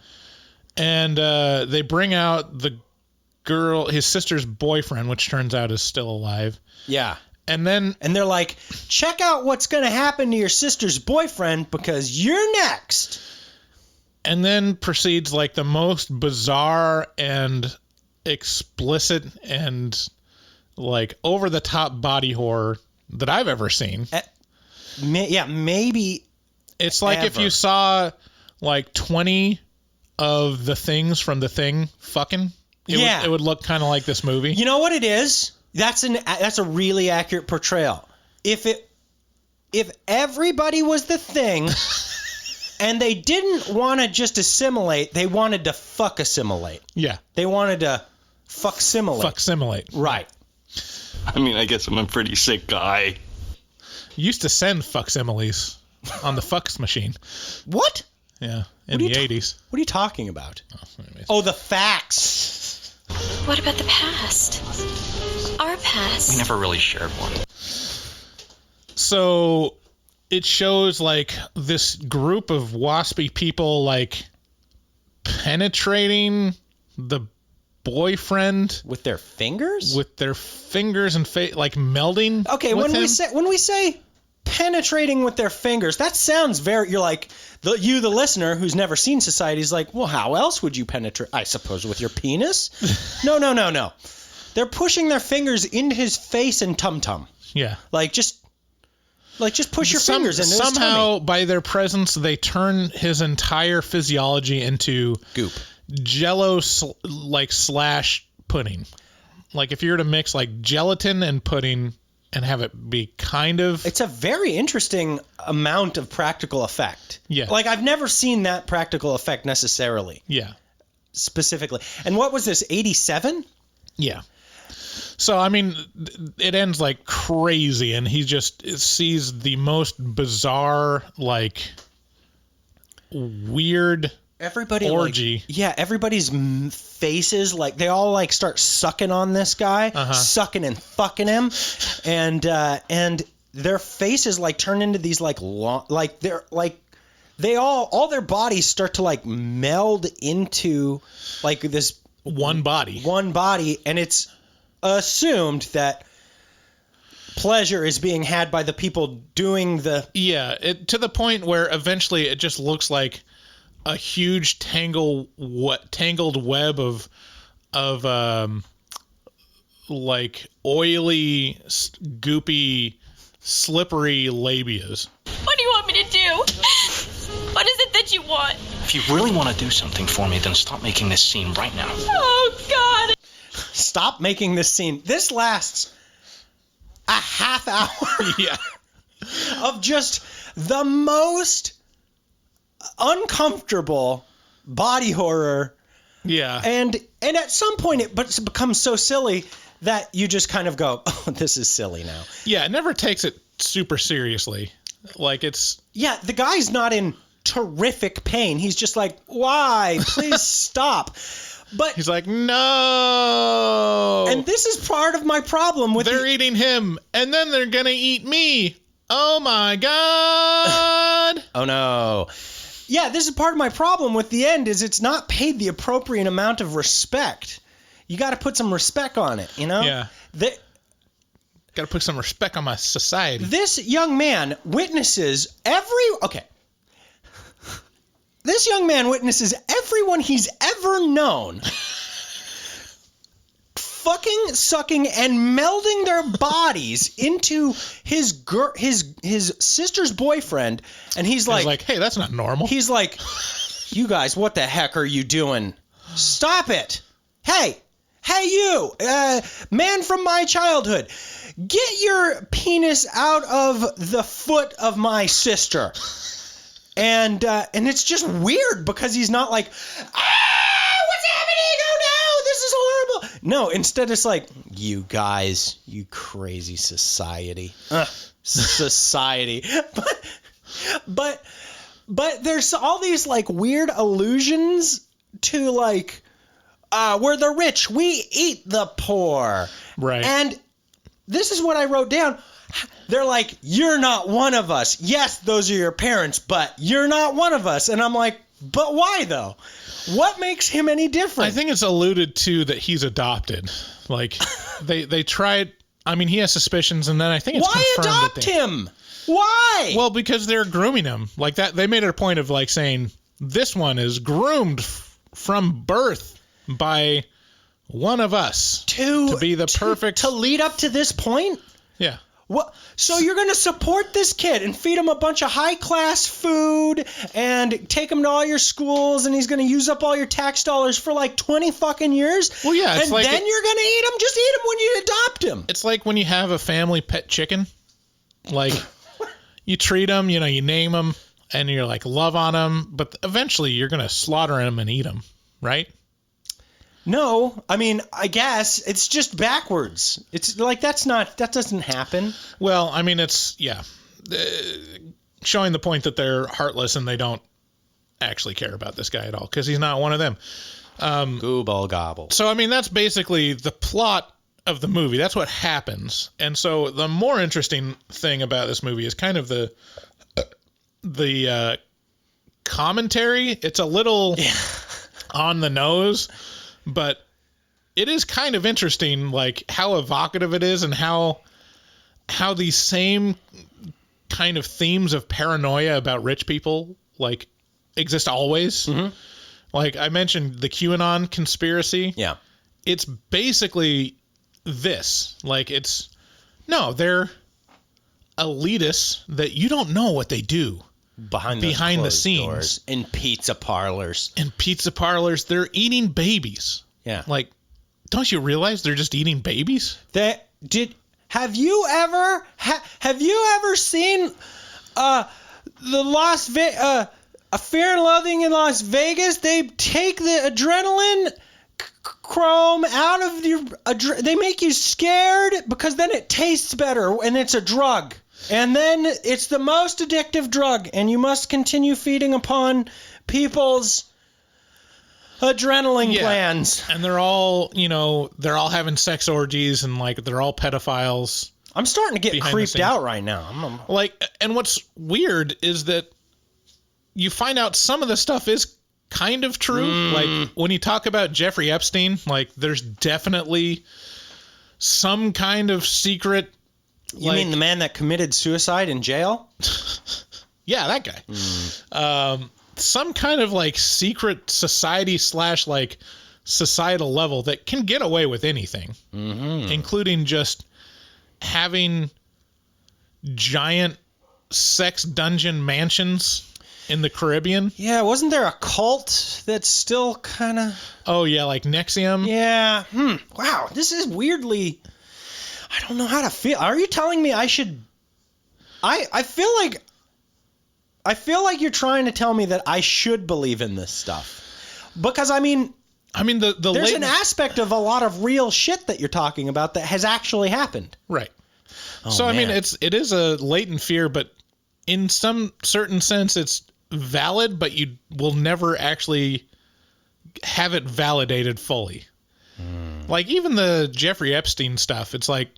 And they bring out the girl, his sister's boyfriend, which turns out is still alive. Yeah. And they're like, check out what's going to happen to your sister's boyfriend because you're next. And then proceeds like the most bizarre and explicit and like over the top body horror that I've ever seen. Maybe it's like if you saw like 20 of the things from The Thing fucking, it would look kind of like this movie. You know what it is? That's a really accurate portrayal. If everybody was The Thing and they didn't want to just assimilate, they wanted to fuck assimilate. Yeah. They wanted to fuck simulate. Fuck simulate. Right. I mean, I guess I'm a pretty sick guy. Used to send facsimiles on the fax machine. What? Yeah, in the 80s. What are you talking about? Oh, the fax. What about the past? Our past. We never really shared one. So it shows like this group of waspy people like penetrating the boyfriend with their fingers? With their fingers and like melding. Okay, when we say penetrating with their fingers, that sounds very, you're like, the listener who's never seen Society is like, well, how else would you penetrate? I suppose with your penis? No. They're pushing their fingers into his face and tum-tum. Yeah. Like just push your fingers into his tummy. Somehow, by their presence, they turn his entire physiology into goop. Jello slash pudding. Like if you were to mix like gelatin and pudding and have it be kind of... It's a very interesting amount of practical effect. Yeah. Like I've never seen that practical effect necessarily. Yeah. Specifically. And what was this, 87? Yeah. So, I mean, it ends like crazy and he just sees the most bizarre, like, weird... Everybody orgy. Everybody's faces, like they all like start sucking on this guy, sucking and fucking him, and their faces like turn into these like long, like they're like they all their bodies start to like meld into like this one body, and it's assumed that pleasure is being had by the people doing the to the point where eventually it just looks like a huge tangled web of like oily, goopy, slippery labias. What do you want me to do? What is it that you want? If you really want to do something for me, then stop making this scene right now. Oh, God. Stop making this scene. This lasts a half hour of just the most uncomfortable body horror. Yeah. And at some point it becomes so silly that you just kind of go, oh, this is silly now. Yeah, it never takes it super seriously. Like it's... Yeah, the guy's not in terrific pain. He's just like, why? Please stop. But he's like, no. And this is part of my problem with they're eating him, and then they're going to eat me. Oh, my God. Oh, no. Yeah, this is part of my problem with the end is it's not paid the appropriate amount of respect. You got to put some respect on it, you know? Yeah. Got to put some respect on my society. This young man witnesses This young man witnesses everyone he's ever known fucking, sucking, and melding their bodies into his sister's boyfriend, and he's like, hey, that's not normal. He's like, you guys, what the heck are you doing? Stop it! Hey, you, man from my childhood, get your penis out of the foot of my sister. And it's just weird because he's not like, what's happening? Oh no, this is horrible. No, instead it's like, you guys, you crazy society. Society. But there's all these like weird allusions to like, we're the rich, we eat the poor. Right. And this is what I wrote down. They're like, you're not one of us. Yes, those are your parents, but you're not one of us. And I'm like, but why though? What makes him any different? I think it's alluded to that he's adopted. Like they tried. I mean, he has suspicions, and then I think it's confirmed adopt him? Why? Well, because they're grooming him like that. They made it a point of like saying This one is groomed from birth by one of us to be the perfect... To lead up to this point? Yeah. What? So you're going to support this kid and feed him a bunch of high-class food and take him to all your schools, and he's going to use up all your tax dollars for like 20 fucking years? Well, yeah. It's and like then you're going to eat him? Just eat him when you adopt him. It's like when you have a family pet chicken. Like, you treat them, you name them, and you're like, love on them, but eventually you're going to slaughter them and eat them, right? No, I mean, I guess it's just backwards. It's like that doesn't happen. Well, I mean, it's showing the point that they're heartless and they don't actually care about this guy at all because he's not one of them. Gooble gobble. So, I mean, that's basically the plot of the movie. That's what happens. And so the more interesting thing about this movie is kind of the commentary. It's a little on the nose. But it is kind of interesting, like how evocative it is and how these same kind of themes of paranoia about rich people like exist always. Mm-hmm. Like I mentioned the QAnon conspiracy. Yeah. It's basically this. Like they're elitists that you don't know what they do. Behind the scenes doors, in pizza parlors. They're eating babies. Yeah. Like, don't you realize they're just eating babies? Have you ever seen A Fear and Loathing in Las Vegas? They take the adrenaline chrome out of your they make you scared because then it tastes better and it's a drug. And then it's the most addictive drug, and you must continue feeding upon people's adrenaline glands. And they're all having sex orgies, and like they're all pedophiles. I'm starting to get creeped out right now. And what's weird is that you find out some of the stuff is kind of true. Like when you talk about Jeffrey Epstein, like there's definitely some kind of secret. You mean the man that committed suicide in jail? Yeah, that guy. Some kind of like secret society / like societal level that can get away with anything, including just having giant sex dungeon mansions in the Caribbean. Yeah, wasn't there a cult that's still kind of... Oh, yeah, like NXIVM? Yeah. Wow, this is weirdly... I don't know how to feel. Are you telling me I should... I feel like you're trying to tell me that I should believe in this stuff. Because, I mean there's an aspect of a lot of real shit that you're talking about that has actually happened. Right. Oh, so, man. I mean, it is a latent fear, but in some certain sense, it's valid, but you will never actually have it validated fully. Like, even the Jeffrey Epstein stuff, it's like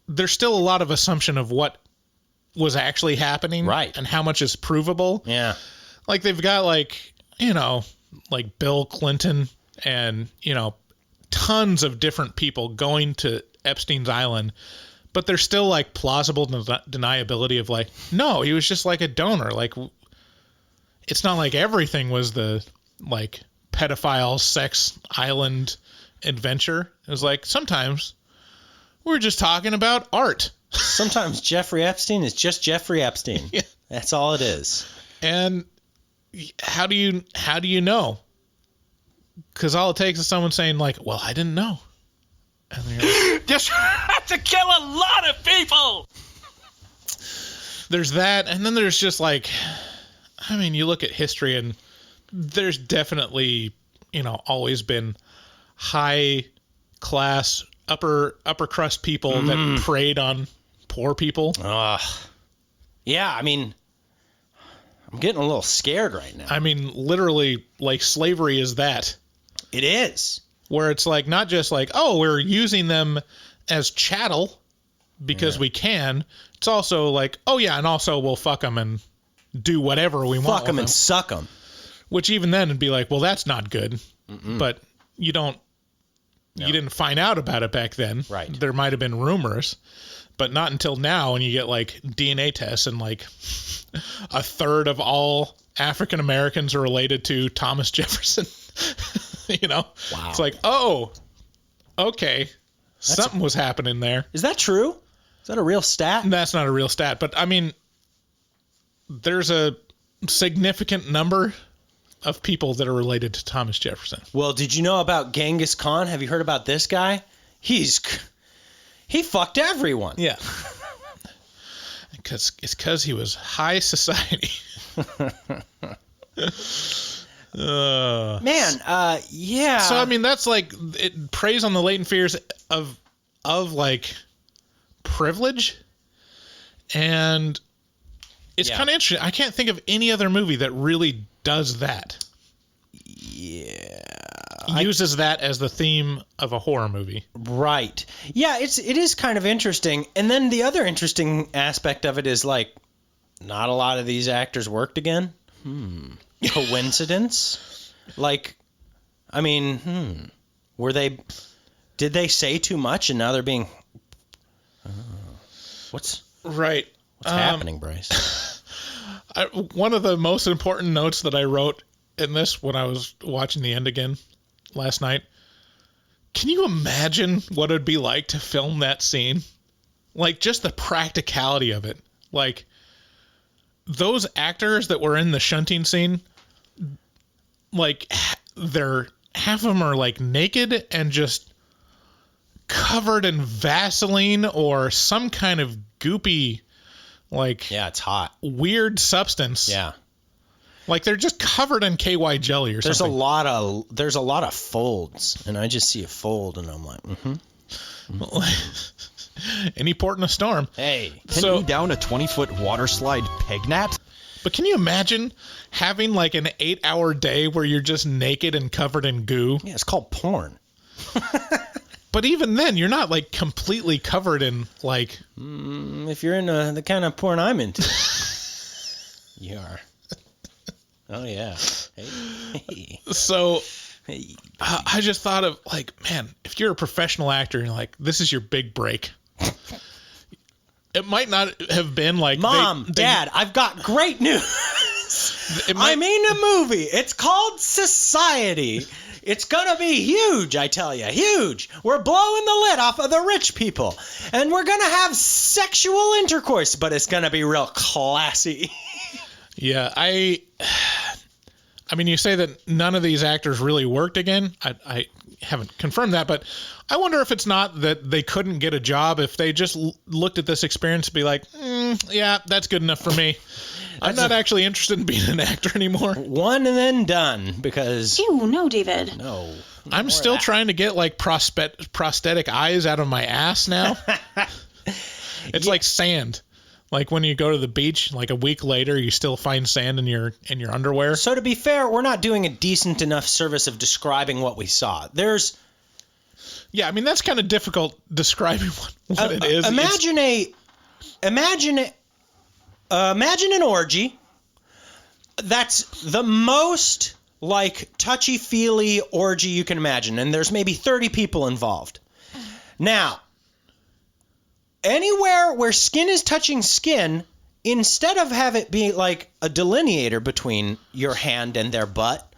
there's still a lot of assumption of what was actually happening. Right. And how much is provable. Yeah. Like, they've got, like, like Bill Clinton and, tons of different people going to Epstein's Island, but there's still, like, plausible deniability of, like, no, he was just, like, a donor. Like, it's not like everything was the, like, pedophile sex island adventure. It was like, sometimes we're just talking about art. Sometimes Jeffrey Epstein is just Jeffrey Epstein. Yeah. That's all it is. And how do you know? Because all it takes is someone saying, like, well, I didn't know. And they're like, just have to kill a lot of people. There's that, and then there's just like, I mean, you look at history, and there's definitely, always been high class, upper crust people that preyed on poor people. Yeah, I mean, I'm getting a little scared right now. I mean, literally, like, slavery is that. It is. Where it's like, not just like, oh, we're using them as chattel because we can. It's also like, oh, yeah, and also we'll fuck them and do whatever we want. Fuck them and suck them. Which even then would be like, well, that's not good. But you didn't find out about it back then. Right. There might have been rumors, but not until now when you get like DNA tests and like a third of all African Americans are related to Thomas Jefferson. You know? Wow. It's like, oh, okay. Something was happening there. Is that true? Is that a real stat? That's not a real stat, but I mean, there's a significant number of people that are related to Thomas Jefferson. Well, did you know about Genghis Khan? Have you heard about this guy? He fucked everyone. Yeah. It's because he was high society. Yeah. So I mean, that's like it preys on the latent fears of like privilege, and it's kind of interesting. I can't think of any other movie that really does that. Yeah. Uses that as the theme of a horror movie. Right. Yeah, it is kind of interesting. And then the other interesting aspect of it is like not a lot of these actors worked again. Coincidence? Like, I mean, did they say too much and now they're being what's happening, Bryce? One of the most important notes that I wrote in this when I was watching the end again last night. Can you imagine what it would be like to film that scene? Like, just the practicality of it. Like, those actors that were in the shunting scene, like, half of them are like naked and just covered in Vaseline or some kind of goopy, like, yeah, it's hot, weird substance. Yeah. Like they're just covered in KY jelly or something. There's a lot of folds, and I just see a fold, and I'm like, Any port in a storm. Hey, can you down a 20-foot water slide peg gnat? But can you imagine having like an 8-hour day where you're just naked and covered in goo? Yeah, it's called porn. But even then, you're not like completely covered in like. If you're in the kind of porn I'm into, you are. Oh, yeah. Hey. So I just thought of like, man, if you're a professional actor and like, this is your big break. It might not have been like, Mom, Dad, I've got great news. I'm in a movie. It's called Society. It's going to be huge, I tell you. Huge. We're blowing the lid off of the rich people. And we're going to have sexual intercourse, but it's going to be real classy. Yeah, I mean, you say that none of these actors really worked again. I haven't confirmed that, but I wonder if it's not that they couldn't get a job if they just looked at this experience and be like, yeah, that's good enough for me. I'm not actually interested in being an actor anymore. One and then done, because... Ew, no, David. No. I'm still trying to get, like, prosthetic eyes out of my ass now. It's like sand. Like when you go to the beach, like a week later, you still find sand in your underwear. So to be fair, we're not doing a decent enough service of describing what we saw. Yeah, I mean, that's kind of difficult describing what it is. Imagine an orgy that's the most like touchy-feely orgy you can imagine, and there's maybe 30 people involved. Now, anywhere where skin is touching skin, instead of have it be like a delineator between your hand and their butt,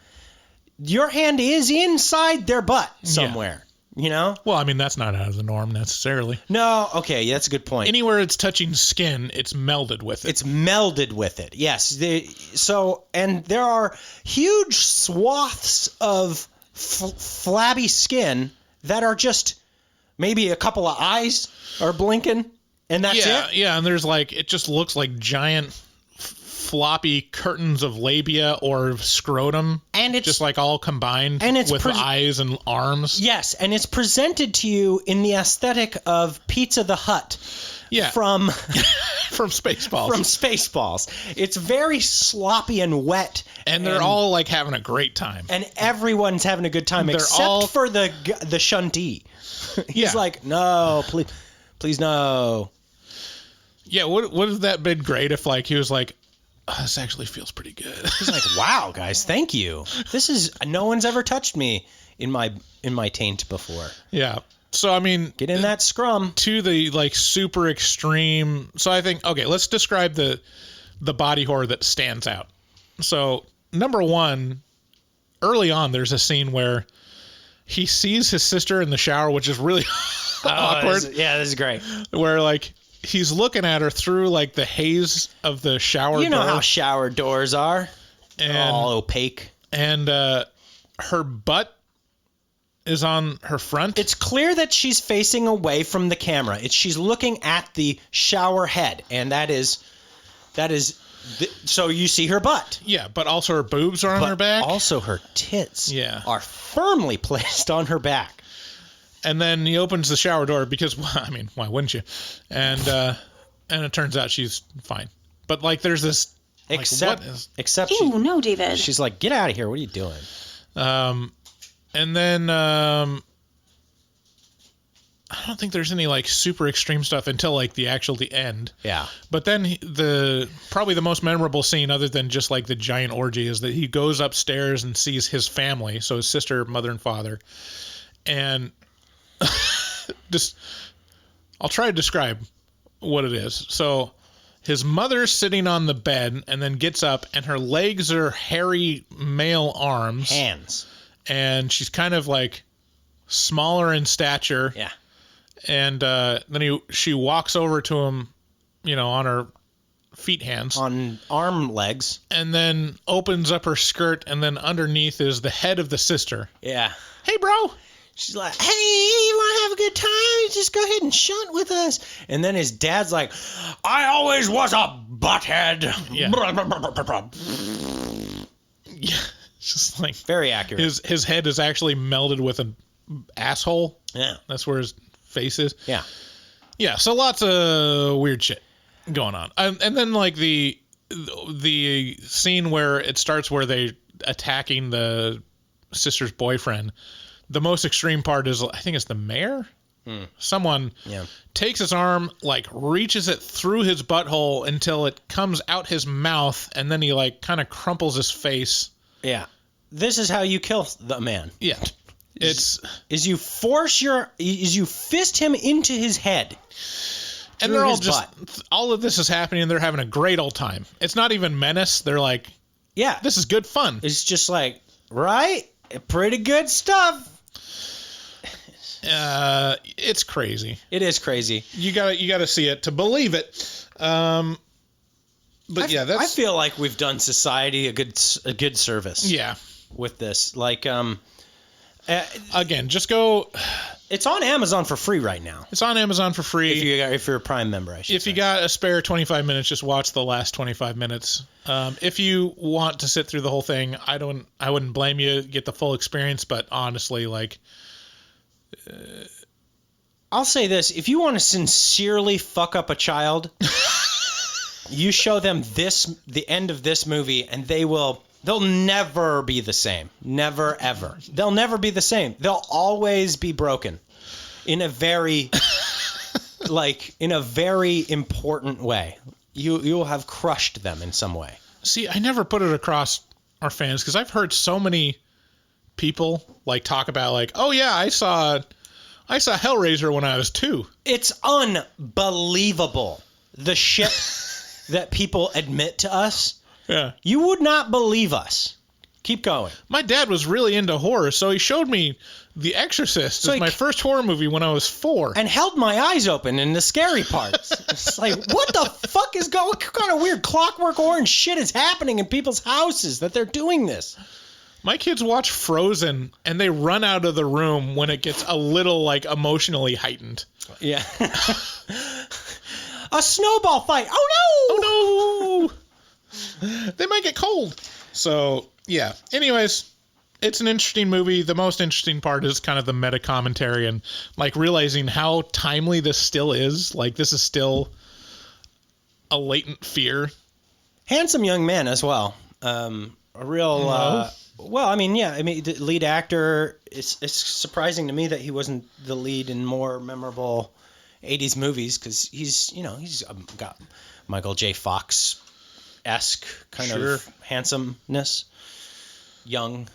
your hand is inside their butt somewhere. Yeah. You know? Well, I mean, that's not out of the norm necessarily. No, okay, that's a good point. Anywhere it's touching skin, it's melded with it. It's melded with it, yes. And there are huge swaths of flabby skin that are just maybe a couple of eyes are blinking, and that's it? Yeah, and there's like, it just looks like giant floppy curtains of labia or scrotum, and it's just like all combined with eyes and arms. Yes, and it's presented to you in the aesthetic of Pizza the Hut. Yeah, from Spaceballs. From Spaceballs. It's very sloppy and wet, and they're all like having a great time. And everyone's having a good time except for the shuntee. He's like, no, please no. Yeah, would have that been great if like he was like, oh, this actually feels pretty good. He's like, wow, guys, thank you. No one's ever touched me in my taint before. Yeah. So, I mean, get in that scrum. To the like super extreme. So I think, okay, let's describe the body horror that stands out. So, number one, early on, there's a scene where he sees his sister in the shower, which is really awkward. This is great. Where, like, he's looking at her through, like, the haze of the shower door. You know how shower doors are. And, all opaque. And her butt is on her front. It's clear that she's facing away from the camera. She's looking at the shower head, and that is so you see her butt. Yeah, but also her boobs are on her back. Also her tits are firmly placed on her back. And then he opens the shower door because, well, I mean, why wouldn't you? And it turns out she's fine. But, like, there's this... Like, except Ew, no, David. She's like, get out of here. What are you doing? And then I don't think there's any, like, super extreme stuff until, like, the end. Yeah. But then probably the most memorable scene, other than just, like, the giant orgy, is that he goes upstairs and sees his family, so his sister, mother, and father. And I'll try to describe what it is. So his mother's sitting on the bed and then gets up, and her legs are hairy male arms. Hands. And she's kind of, like, smaller in stature. Yeah. And then she walks over to him, you know, on her feet hands. On arm legs. And then opens up her skirt, and then underneath is the head of the sister. Yeah. Hey, bro. She's like, hey, you want to have a good time? Just go ahead and shunt with us. And then his dad's like, I always was a butthead. Yeah. Yeah. It's just like... Very accurate. His head is actually melded with an asshole. Yeah. That's where his face is. Yeah. Yeah, so lots of weird shit going on. And then, like, the scene where it starts where they attacking the sister's boyfriend... The most extreme part is, I think it's the mayor. Someone takes his arm, like, reaches it through his butthole until it comes out his mouth, and then he, like, kind of crumples his face. Yeah. This is how you kill the man. Yeah. Is you fist him into his head. And they're all all of this is happening, and they're having a great old time. It's not even menace. They're like, yeah, this is good fun. It's just like, right? Pretty good stuff. It's crazy. It is crazy. You gotta see it to believe it. But I feel like we've done society a good service. Yeah. With this, like, again, just go. It's on Amazon for free right now. It's on Amazon for free. If you're a Prime member, I should say. If you got a spare 25 minutes, just watch the last 25 minutes. If you want to sit through the whole thing, I wouldn't blame you. Get the full experience, but honestly, like, I'll say this: if you want to sincerely fuck up a child, you show them the end of this movie, and they'll never be the same. Never, ever. They'll never be the same. They'll always be broken in a very, important way. You'll have crushed them in some way. See, I never put it across our fans because I've heard so many people, like, talk about, like, oh yeah, I saw Hellraiser when I was 2. It's unbelievable the shit that people admit to us. Yeah. You would not believe us. Keep going. My dad was really into horror, so he showed me The Exorcist as my first horror movie when I was 4. And held my eyes open in the scary parts. It's like, what the fuck is going? What kind of weird Clockwork Orange shit is happening in people's houses that they're doing this? My kids watch Frozen, and they run out of the room when it gets a little, like, emotionally heightened. Yeah. A snowball fight. Oh no! Oh no! They might get cold. So, yeah. Anyways, it's an interesting movie. The most interesting part is kind of the meta commentary and, like, realizing how timely this still is. Like, this is still a latent fear. Handsome young man as well. A real... well, I mean, yeah. I mean, the lead actor, it's surprising to me that he wasn't the lead in more memorable 80s movies because he's got Michael J. Fox-esque kind of handsomeness. Young,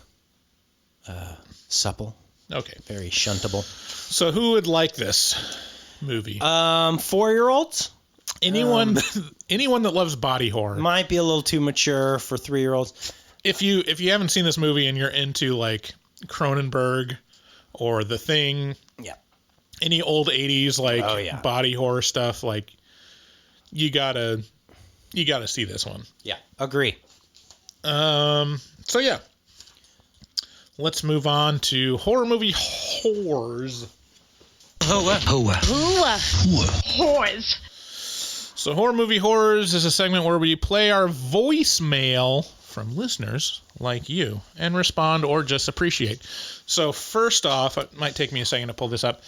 supple. Okay. Very shuntable. So who would like this movie? 4-year-olds? Anyone that loves body horror might be a little too mature for 3-year-olds. If you haven't seen this movie and you're into like Cronenberg or The Thing, any old 80s like body horror stuff, like you gotta see this one. Yeah, agree. So yeah, let's move on to horror movie Whooores. Whores. So horror movie Whooores is a segment where we play our voicemail from listeners like you and respond or just appreciate. So first off, it might take me a second to pull this up.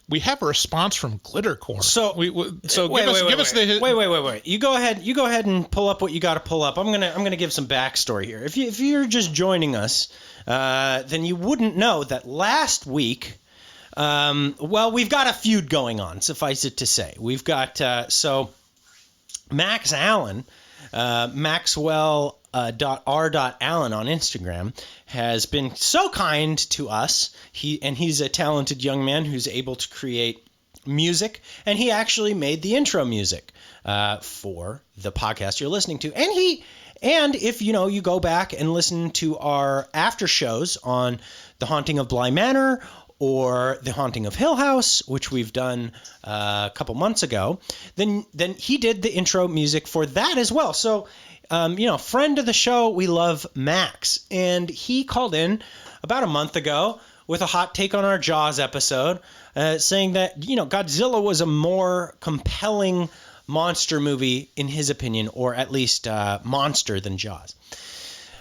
We have a response from Glittercore. So give us the wait. You go ahead and pull up what you got to pull up. I'm gonna give some backstory here. If you're just joining us, then you wouldn't know that last week. We've got a feud going on. Suffice it to say, we've got Max Allen, Maxwell. .r.allen on Instagram has been so kind to us. He's a talented young man who's able to create music, and he actually made the intro music for the podcast you're listening to. And if you go back and listen to our after shows on The Haunting of Bly Manor or The Haunting of Hill House, which we've done a couple months ago, then he did the intro music for that as well. So friend of the show, we love Max, and he called in about a month ago with a hot take on our Jaws episode, saying that, Godzilla was a more compelling monster movie in his opinion, or at least monster than Jaws.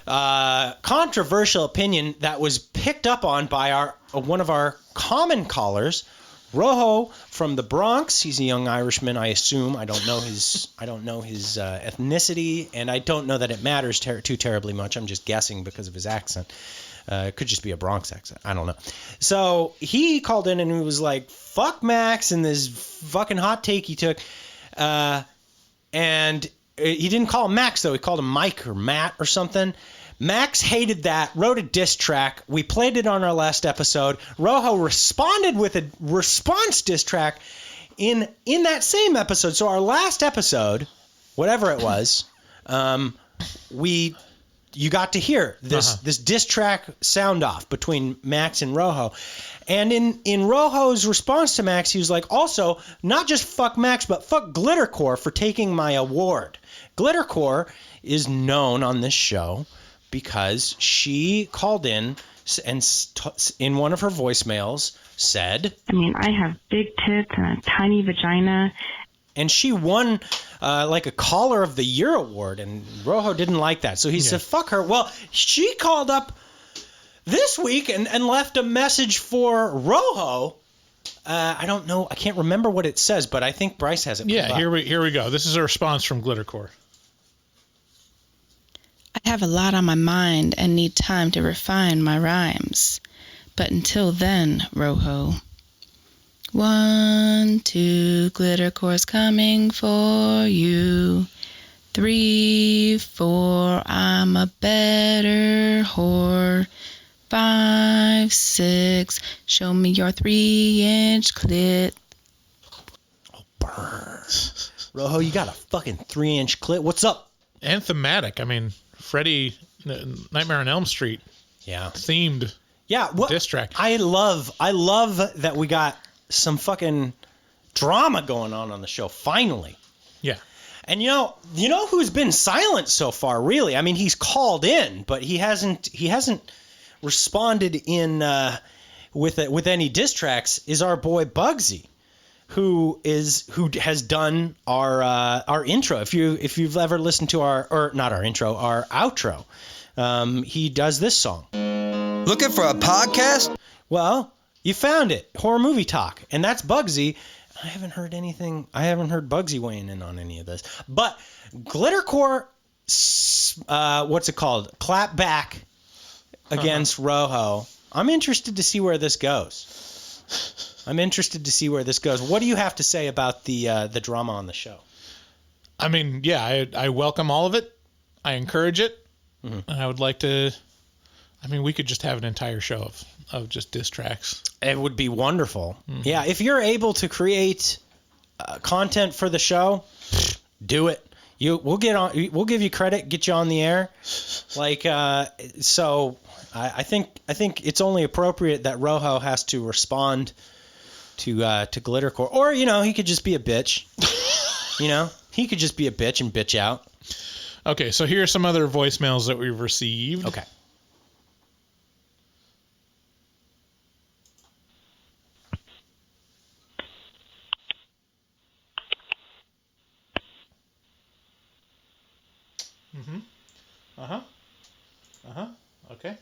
Controversial opinion that was picked up on by one of our common callers, Rojo from the Bronx. He's a young Irishman, I assume. I don't know his ethnicity, and I don't know that it matters too terribly much. I'm just guessing because of his accent. It could just be a Bronx accent. I don't know. So he called in and he was like, "Fuck Max," and this fucking hot take he took. And he didn't call him Max though. He called him Mike or Matt or something. Max hated that, wrote a diss track. We played it on our last episode. Rojo responded with a response diss track in that same episode. So our last episode, whatever it was, you got to hear this diss track sound off between Max and Rojo. And in Rojo's response to Max, he was like, also, not just fuck Max, but fuck Glittercore for taking my award. Glittercore is known on this show because she called in and in one of her voicemails said, I have big tits and a tiny vagina. And she won like a Caller of the Year award, and Rojo didn't like that. So he said, fuck her. Well, she called up this week and left a message for Rojo. I don't know. I can't remember what it says, but I think Bryce has it. Yeah, here we go. This is a response from Glittercore. I have a lot on my mind and need time to refine my rhymes. But until then, Rojo. 1, 2, Glittercore's coming for you. 3, 4, I'm a better whore. 5, 6, show me your 3-inch clit. Oh, burn. Rojo, you got a fucking 3-inch clit. What's up? And thematic. Freddy, Nightmare on Elm Street. Yeah. Themed. Yeah. Diss track. I love that we got some fucking drama going on the show. Finally. Yeah. And you know who's been silent so far, really? He's called in, but he hasn't responded in with any diss tracks, is our boy Bugsy, who has done our intro. If you've ever listened to our outro, he does this song. Looking for a podcast? Well, you found it, Horror Movie Talk, and that's Bugsy. I haven't heard anything. I haven't heard Bugsy weighing in on any of this, but Glittercore, what's it called? Clap back against Rojo. I'm interested to see where this goes. What do you have to say about the drama on the show? I welcome all of it. I encourage it. Mm-hmm. I would like to. We could just have an entire show of just diss tracks. It would be wonderful. Mm-hmm. Yeah, if you're able to create content for the show, do it. We'll give you credit, get you on the air. Like, so I think it's only appropriate that Rojo has to respond to Glittercore, or he could just be a bitch. He could just be a bitch and bitch out. Okay, so here are some other voicemails that we've received. Okay. Mm-hmm. Okay.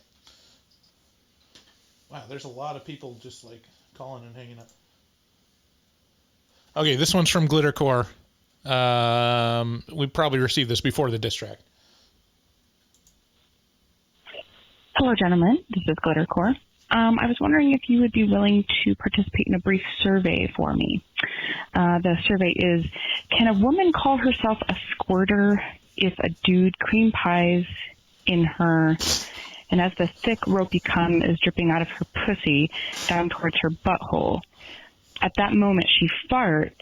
Wow, there's a lot of people just like calling and hanging up. Okay, this one's from Glittercore. We probably received this before the diss track. Hello, gentlemen. This is Glittercore. I was wondering if you would be willing to participate in a brief survey for me. The survey is, can a woman call herself a squirter if a dude cream pies in her, and as the thick, ropey cum is dripping out of her pussy down towards her butthole, at that moment she farts,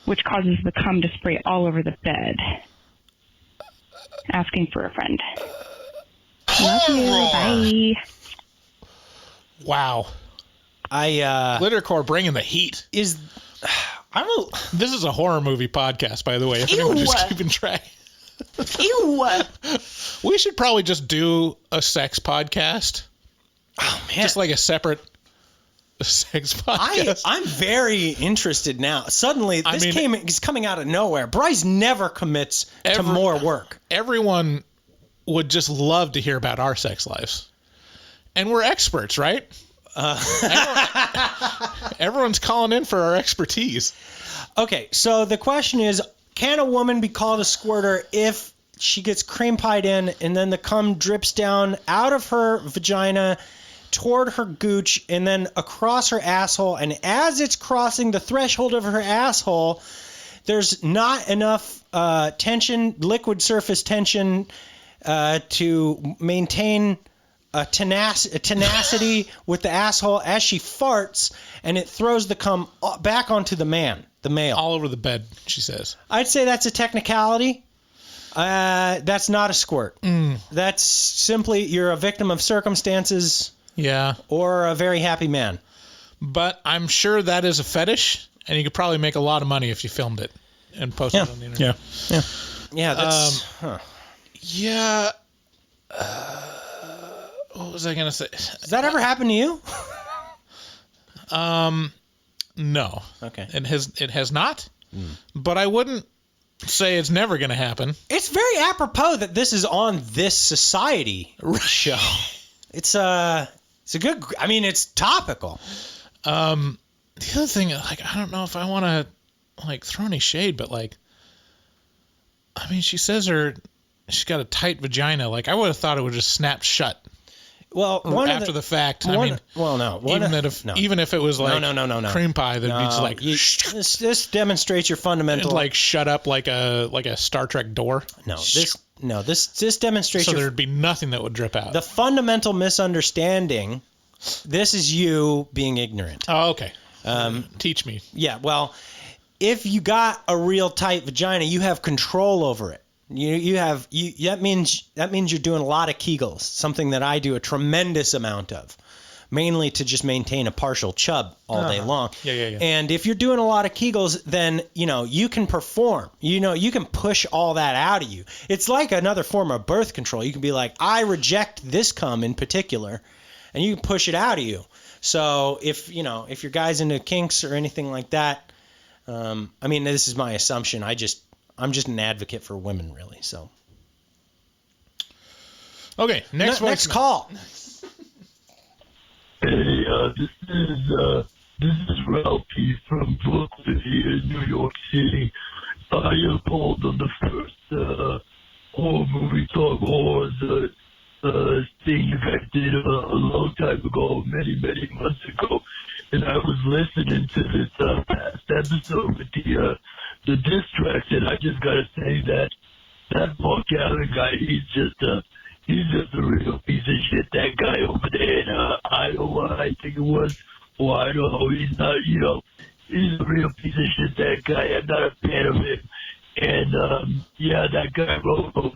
which causes the cum to spray all over the bed? Asking for a friend. Love you. Bye. Wow. Glittercore bringing the heat. This is a horror movie podcast, by the way, if anyone's just keeping track. Ew. We should probably just do a sex podcast. Oh, man. Just like a separate sex podcast. I'm very interested now. Suddenly, is coming out of nowhere. Bryce never commits to more work. Everyone would just love to hear about our sex lives. And we're experts, right? Everyone's calling in for our expertise. Okay, so the question is, can a woman be called a squirter if she gets cream pied in and then the cum drips down out of her vagina toward her gooch and then across her asshole, and as it's crossing the threshold of her asshole, there's not enough tension, liquid surface tension, to maintain a tenacity with the asshole as she farts, and it throws the cum back onto the male. All over the bed, she says. I'd say that's a technicality. That's not a squirt. That's simply you're a victim of circumstances. Yeah. Or a very happy man. But I'm sure that is a fetish, and you could probably make a lot of money if you filmed it and posted it on the internet. Yeah, that's... Yeah. What was I going to say? Does that ever happen to you? No. Okay. It has not, but I wouldn't say it's never going to happen. It's very apropos that this is on This Society show. It's a good, I mean, it's topical. The other thing, like, I don't know if I want to, like, throw any shade, but, like, I mean, she says she's got a tight vagina. Like, I would have thought it would just snap shut. Well, after the fact, even if it was like no. cream pie, that'd be just like this demonstrates your fundamental like shut up like a Star Trek door. This demonstrates so there'd be nothing that would drip out. The fundamental misunderstanding. This is you being ignorant. Oh, okay. Teach me. Yeah. Well, if you got a real tight vagina, you have control over it. That means you're doing a lot of Kegels, something that I do a tremendous amount of, mainly to just maintain a partial chub all day long. Yeah. And if you're doing a lot of Kegels, then you can perform. You can push all that out of you. It's like another form of birth control. You can be like, I reject this cum in particular, and you can push it out of you. So if your guy's into kinks or anything like that, I mean, this is my assumption. I'm just an advocate for women, really. So, okay, next call. Hey, this is Ralphie from Brooklyn here in New York City. I called on the first horror movie talk Whooores thing you guys did a long time ago, many months ago, and I was listening to this past episode with the diss tracks, and I just gotta say that Mark Allen guy, he's just a real piece of shit. That guy over there in Iowa, I think it was, or I don't know, he's not, he's a real piece of shit, that guy. I'm not a fan of him. And, yeah, that guy, Roho,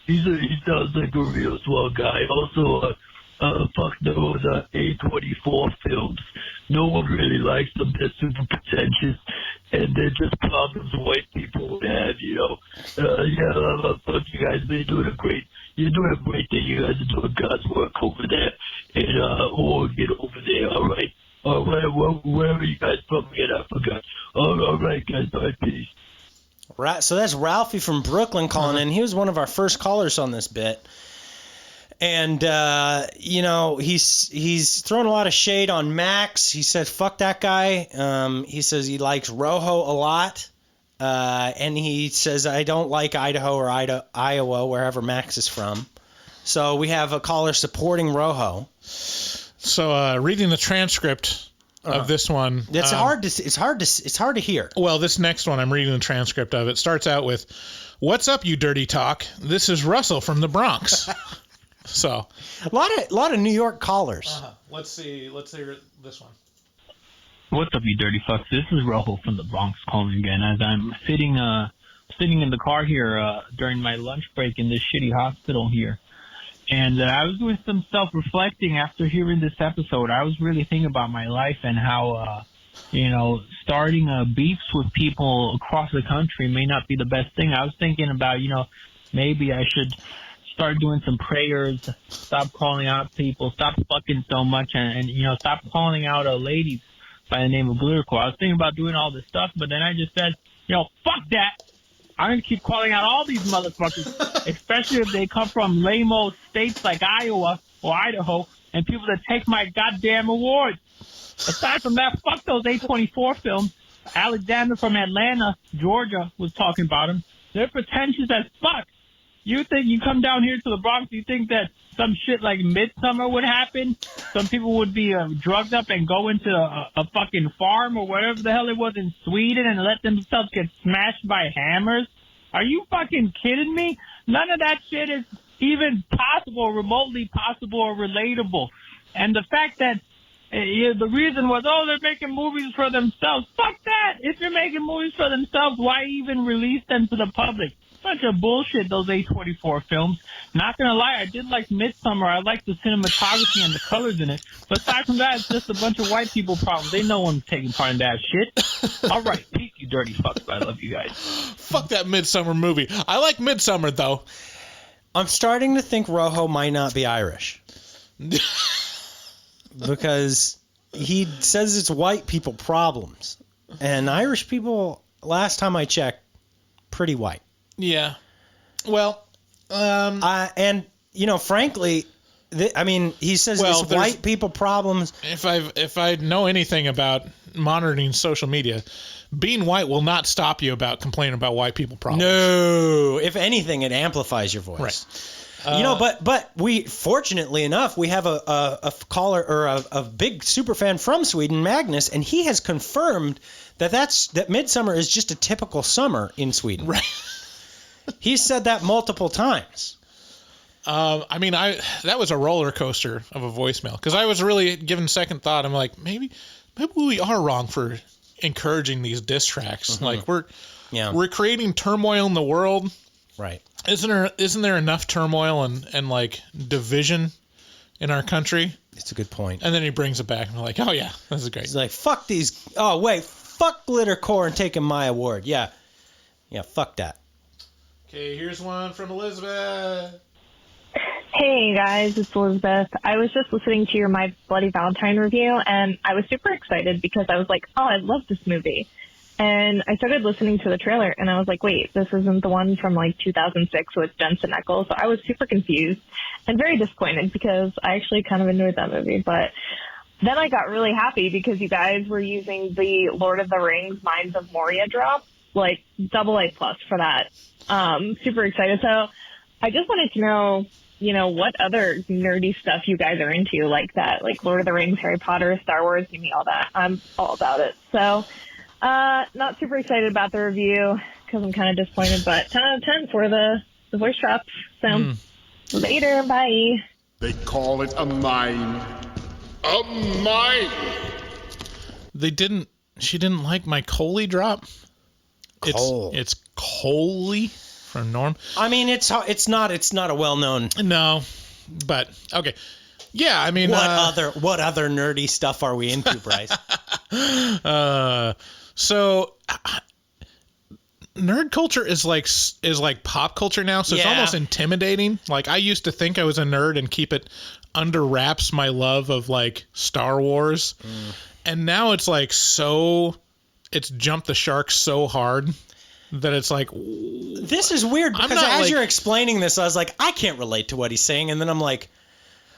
he sounds like a real swell guy. Also, fuck those A24 films. No one really likes them. They're super pretentious, and they're just problems white people would have, you know. Yeah, fuck you guys. You're doing a great thing. You guys are doing God's work over there in Oregon over there, all right? Where are you guys from again? I forgot. All right, guys. All right, peace. Right, so that's Ralphie from Brooklyn calling in. He was one of our first callers on this bit. And, you know, he's throwing a lot of shade on Max. He said, fuck that guy. He says he likes Rojo a lot. And he says, I don't like Idaho or Iowa, wherever Max is from. So we have a caller supporting Rojo. So reading the transcript of this one, it's hard to hear. Well, this next one, I'm reading the transcript of it. Starts out with, "What's up, you dirty talk? This is Russell from the Bronx." So a lot of New York callers. Let's see this one. What's up, you dirty fucks? This is Rojo from the Bronx calling again. As I'm sitting in the car here during my lunch break in this shitty hospital here. And I was doing some self-reflecting after hearing this episode. I was really thinking about my life and how, starting beefs with people across the country may not be the best thing. I was thinking about, maybe I should start doing some prayers, stop calling out people, stop fucking so much, and stop calling out ladies by the name of Glittercore. I was thinking about doing all this stuff, but then I just said, fuck that. I'm going to keep calling out all these motherfuckers, especially if they come from lame-o states like Iowa or Idaho and people that take my goddamn awards. Aside from that, fuck those A24 films. Alexander from Atlanta, Georgia, was talking about them. They're pretentious as fuck. You think you come down here to the Bronx, you think that some shit like Midsummer would happen? Some people would be drugged up and go into a fucking farm or whatever the hell it was in Sweden and let themselves get smashed by hammers? Are you fucking kidding me? None of that shit is even possible, remotely possible or relatable. And the fact that the reason was, they're making movies for themselves. Fuck that! If you're making movies for themselves, why even release them to the public? Bunch of bullshit, those A24 films. Not gonna lie, I did like Midsummer. I like the cinematography and the colors in it. But aside from that, it's just a bunch of white people problems. They know I'm taking part in that shit. All right, peace, you dirty fucks. I love you guys. Fuck that Midsummer movie. I like Midsummer, though. I'm starting to think Rojo might not be Irish. Because he says it's white people problems. And Irish people, last time I checked, pretty white. Yeah. Well, and frankly, he says it's white people problems. If I know anything about monitoring social media, being white will not stop you about complaining about white people problems. No, if anything, it amplifies your voice. Right. But we, fortunately enough, we have a caller or a big super fan from Sweden, Magnus, and he has confirmed that Midsummer is just a typical summer in Sweden. Right. He said that multiple times. That was a roller coaster of a voicemail because I was really giving second thought. I'm like, maybe we are wrong for encouraging these diss tracks. Mm-hmm. Like we're creating turmoil in the world. Right. Isn't there enough turmoil and like division in our country? It's a good point. And then he brings it back and we're like, oh yeah, this is great. He's like, fuck these. Oh wait, fuck Glittercore and taking my award. Yeah, fuck that. Okay, here's one from Elizabeth. Hey guys, it's Elizabeth. I was just listening to your My Bloody Valentine review, and I was super excited because I was like, oh, I love this movie. And I started listening to the trailer, and I was like, wait, this isn't the one from like 2006 with Jensen Ackles. So I was super confused and very disappointed because I actually kind of enjoyed that movie. But then I got really happy because you guys were using the Lord of the Rings Mines of Moria drop, like AA+ for that. Super excited. So I just wanted to know, what other nerdy stuff you guys are into like that, like Lord of the Rings, Harry Potter, Star Wars, give me all that. I'm all about it. So, not super excited about the review because I'm kind of disappointed, but 10 out of 10 for the voice drops. So later, bye. They call it a mine. A mine! She didn't like my Coley drop. Cole. It's Coley from Norm. I mean, it's not a well-known. No, but okay. Yeah, I mean, what other nerdy stuff are we into, Bryce? So nerd culture is like pop culture now, so it's almost intimidating. Like, I used to think I was a nerd and keep it under wraps, my love of like Star Wars, and now it's like it's jumped the shark so hard that it's like, this is weird, because as you're explaining this, I was like, I can't relate to what he's saying, and then I'm like,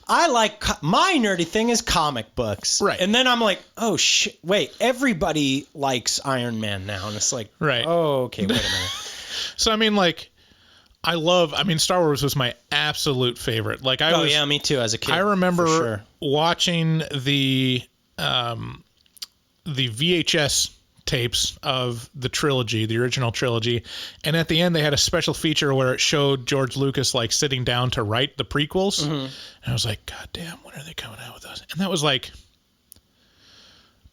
my nerdy thing is comic books. Right. And then I'm like, oh, shit, wait, everybody likes Iron Man now. And it's like, right. Oh, okay, wait a minute. So, I mean, like, Star Wars was my absolute favorite. Like, yeah, me too, as a kid. I remember watching the VHS tapes of the trilogy, the original trilogy, and at the end they had a special feature where it showed George Lucas like sitting down to write the prequels, and I was like, God damn, when are they coming out with those? And that was like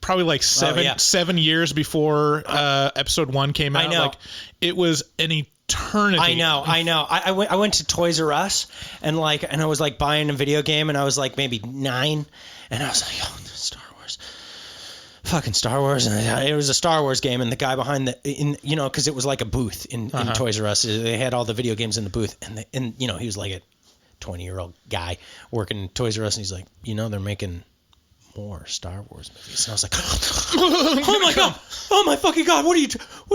probably like 7 years before episode 1 came out. I know. Like, it was an eternity. I know. I went to Toys R Us and I was like buying a video game, and I was like maybe 9, and I was like, oh, fucking Star Wars, and it was a Star Wars game, and the guy behind because it was like a booth in Toys R Us. They had all the video games in the booth, and he was like a 20-year-old guy working in Toys R Us, and he's like, they're making more Star Wars movies, and I was like, oh my god, oh my fucking god, what are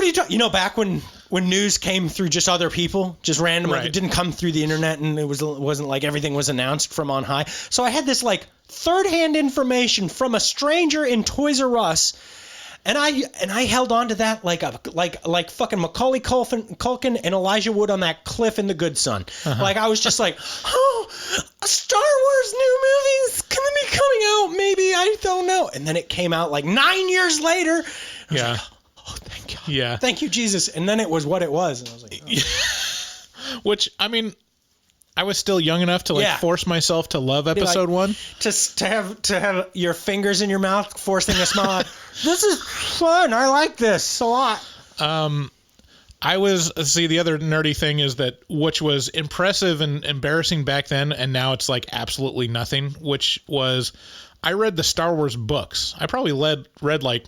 you talking? Back when news came through just other people, just randomly, it didn't come through the internet, and it wasn't like everything was announced from on high. So I had this like third-hand information from a stranger in Toys R Us, and I held on to that like fucking Macaulay Culkin and Elijah Wood on that cliff in The Good Son. Like, I was just like, oh, Star Wars new movies gonna be coming out, maybe, I don't know. And then it came out like 9 years later. Yeah. Like, oh, thank God. Yeah. Thank you, Jesus. And then it was what it was, and I was like, oh. Which, I mean, I was still young enough to force myself to love episode 1. To have your fingers in your mouth, forcing a smile. This is fun. I like this a lot. The other nerdy thing is that, which was impressive and embarrassing back then, and now it's like absolutely nothing, which was, I read the Star Wars books. I probably read like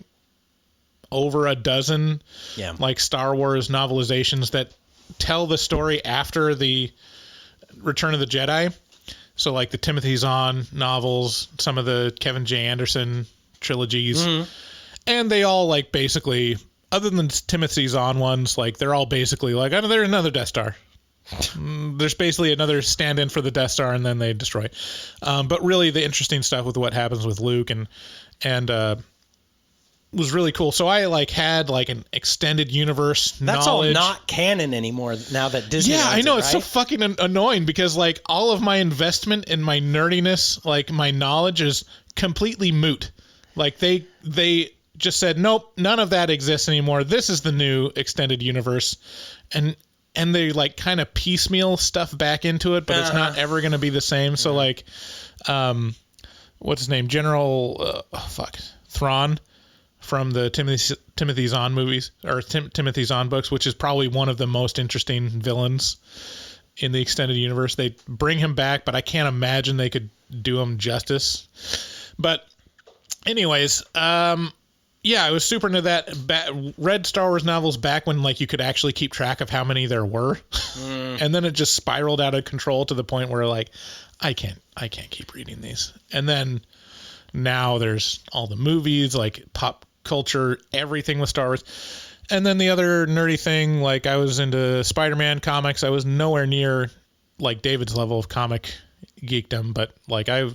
over a dozen like Star Wars novelizations that tell the story after the Return of the Jedi. So like the Timothy Zahn novels, some of the Kevin J. Anderson trilogies, and they all like basically, other than Timothy Zahn ones, like they're all basically like, oh, there's another Death Star. There's basically another stand-in for the Death Star, and then they destroy. But really, the interesting stuff with what happens with Luke and was really cool. So I like had like an extended universe That's knowledge. all not canon anymore now that Disney owns I know. it, It's so right? fucking annoying, because like all of my investment in my nerdiness, like my knowledge, is completely moot. Like they just said, nope, none of that exists anymore. This is the new extended universe. And they like kind of piecemeal stuff back into it, but it's not ever going to be the same. So like, what's his name? General, Thrawn from the Timothy Zahn movies, or Timothy Zahn books, which is probably one of the most interesting villains in the extended universe. They bring him back, but I can't imagine they could do him justice. But anyways, I was super into that. Read Star Wars novels back when like you could actually keep track of how many there were. And then it just spiraled out of control to the point where like, I can't keep reading these. And then now there's all the movies, like pop culture, everything with Star Wars. And then the other nerdy thing, like I was into Spider-Man comics. I was nowhere near like David's level of comic geekdom, but like I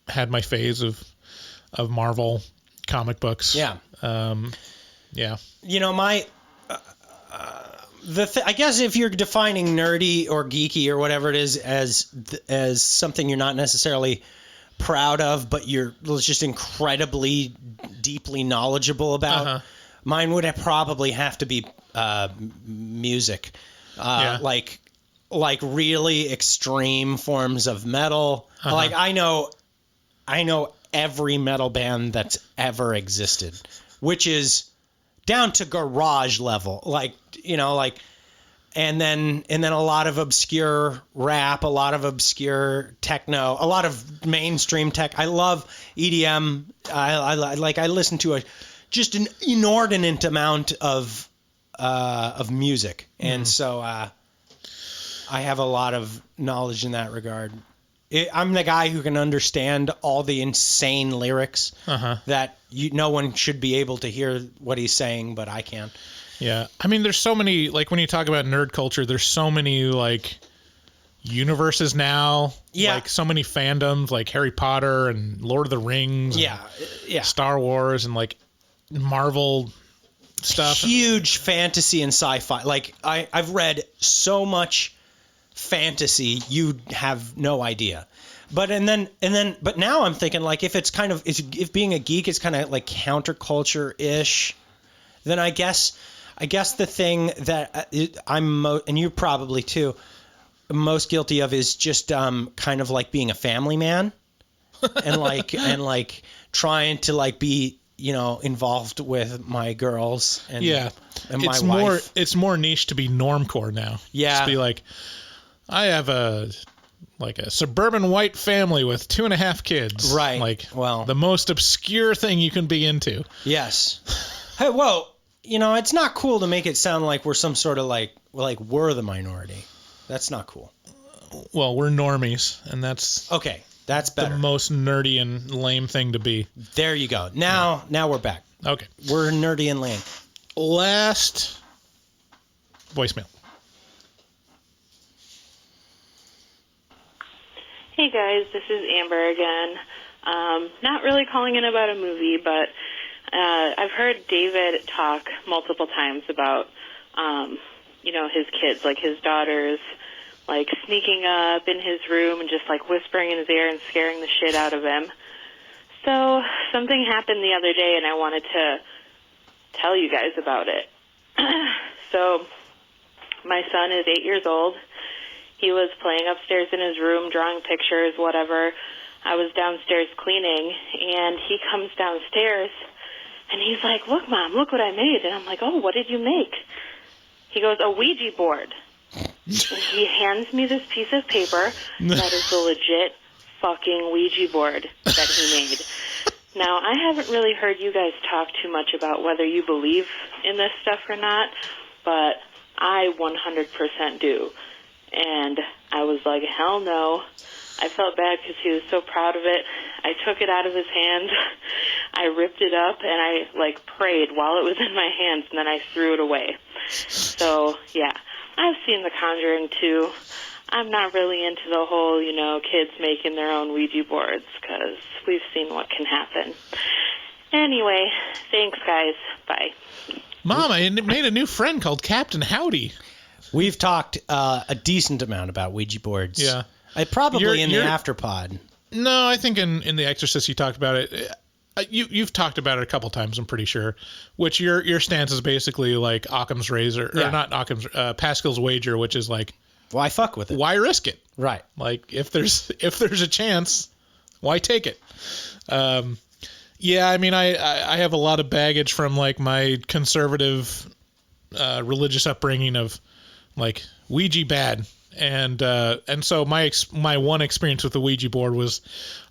had my phase of Marvel comic books. Yeah. You know, my I guess if you're defining nerdy or geeky or whatever it is as something you're not necessarily proud of, but you're just incredibly deeply knowledgeable about, mine would probably have to be music, like really extreme forms of metal. Like I know every metal band that's ever existed, which is down to garage level, and then a lot of obscure rap, a lot of obscure techno, a lot of mainstream tech. I love EDM. I listen to just an inordinate amount of music, and so I have a lot of knowledge in that regard. I'm the guy who can understand all the insane lyrics that no one should be able to hear what he's saying, but I can. Yeah. I mean, there's so many, like when you talk about nerd culture, there's so many like universes now. Yeah. Like so many fandoms like Harry Potter and Lord of the Rings. Yeah. Star Wars and like Marvel stuff. Huge fantasy and sci-fi. Like I've read so much fantasy, you have no idea. But now I'm thinking like if being a geek is kind of like counterculture-ish, then I guess the thing that and you probably too, most guilty of is just kind of like being a family man and like trying to like be, involved with my girls and my wife. It's more niche to be normcore now. Yeah. Just be like, I have a suburban white family with 2.5 kids. Right. Like, well, the most obscure thing you can be into. Yes. Hey, whoa. It's not cool to make it sound like we're some sort of like we're the minority. That's not cool. Well, we're normies, and that's okay. That's better. The most nerdy and lame thing to be. There you go. Now we're back. Okay. We're nerdy and lame. Last voicemail. Hey guys, this is Amber again. Not really calling in about a movie, but I've heard David talk multiple times about, his kids, like his daughters, like sneaking up in his room and just like whispering in his ear and scaring the shit out of him. So something happened the other day and I wanted to tell you guys about it. So my son is 8 years old. He was playing upstairs in his room, drawing pictures, whatever. I was downstairs cleaning, and he comes downstairs, and he's like, look, Mom, look what I made. And I'm like, oh, what did you make? He goes, a Ouija board. And he hands me this piece of paper that is the legit fucking Ouija board that he made. Now, I haven't really heard you guys talk too much about whether you believe in this stuff or not, but I 100% do. And I was like, hell no. I felt bad because he was so proud of it. I took it out of his hand. I ripped it up, and I, prayed while it was in my hands, and then I threw it away. So, yeah, I've seen The Conjuring, too. I'm not really into the whole, kids making their own Ouija boards, because we've seen what can happen. Anyway, thanks, guys. Bye. Mom, I made a new friend called Captain Howdy. We've talked a decent amount about Ouija boards. Yeah. Probably in the afterpod. No, I think in The Exorcist you talked about it. You've talked about it a couple times, I'm pretty sure. Which your stance is basically like Occam's razor, or not Occam's, Pascal's wager, which is like, why fuck with it? Why risk it? Right. Like if there's a chance, why take it? Yeah, I mean I have a lot of baggage from like my conservative religious upbringing of like Ouija bad. And so my one experience with the Ouija board was,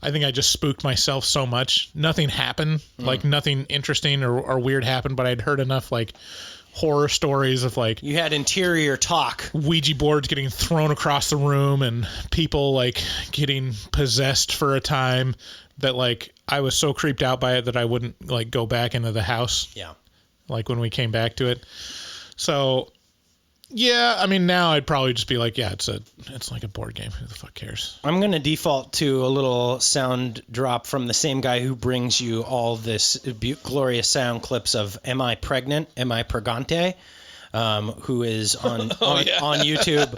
I think I just spooked myself so much. Nothing happened, like nothing interesting or weird happened, but I'd heard enough like horror stories of like, you had interior talk, Ouija boards getting thrown across the room and people like getting possessed for a time, that like I was so creeped out by it that I wouldn't like go back into the house. Yeah. Like when we came back to it. So yeah, I mean, now I'd probably just be like, yeah, it's like a board game. Who the fuck cares? I'm going to default to a little sound drop from the same guy who brings you all this glorious sound clips of Am I Pregnant? Am I Pregante? Who is on YouTube.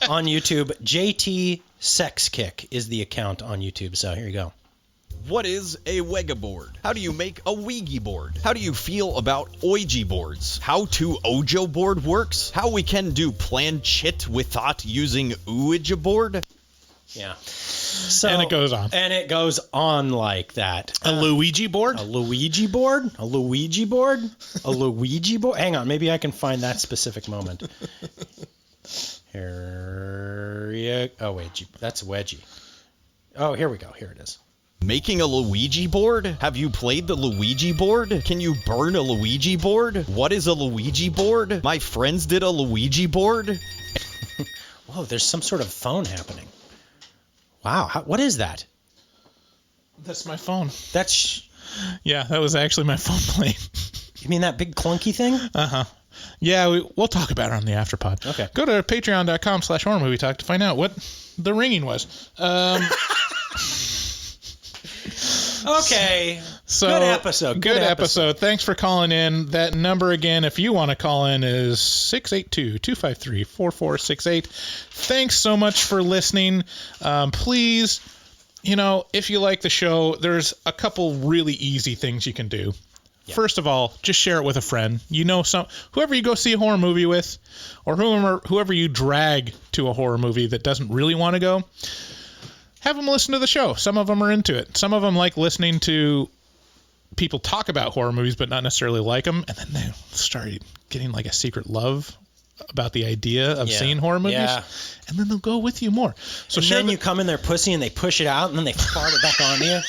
On YouTube, JT Sex Kick is the account on YouTube. So here you go. What is a Ouija board? How do you make a Ouija board? How do you feel about Ouija boards? How to Ojo board works? How we can do planchette without using Ouija board? Yeah. So, and it goes on. And it goes on like that. A Luigi board? A Luigi board? A Luigi board? A Luigi board? Hang on, maybe I can find that specific moment. Here you... Oh, wait, that's Wedgie. Oh, here we go. Here it is. Making a Luigi board? Have you played the Luigi board? Can you burn a Luigi board? What is a Luigi board? My friends did a Luigi board. Whoa, there's some sort of phone happening. Wow, what is that? That's my phone. Yeah, that was actually my phone playing. You mean that big clunky thing? Uh-huh. Yeah, we'll talk about it on the afterpod. Okay. Go to patreon.com/horrormovietalk to find out what the ringing was. Okay. So, good episode. Good episode. Thanks for calling in. That number again, if you want to call in, is 682-253-4468. Thanks so much for listening. Please, if you like the show, there's a couple really easy things you can do. Yeah. First of all, just share it with a friend. Whoever you go see a horror movie with, or whoever you drag to a horror movie that doesn't really want to go, have them listen to the show. Some of them are into it. Some of them like listening to people talk about horror movies but not necessarily like them, and then they start getting like a secret love about the idea of seeing horror movies, and then they'll go with you more. So and then you come in their pussy and they push it out and then they fart it back on you.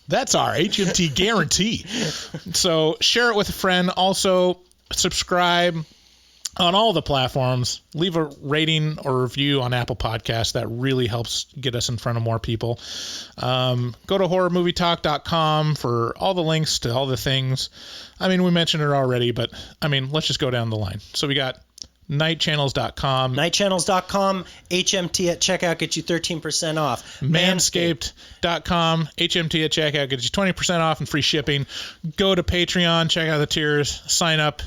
That's our HMT guarantee. So share it with a friend. Also, subscribe on all the platforms. Leave a rating or review on Apple Podcasts. That really helps get us in front of more people. Go to horrormovietalk.com for all the links to all the things. I mean, we mentioned it already, but let's just go down the line. So we got nightchannels.com. Nightchannels.com. HMT at checkout gets you 13% off. Manscaped.com. HMT at checkout gets you 20% off and free shipping. Go to Patreon. Check out the tiers. Sign up.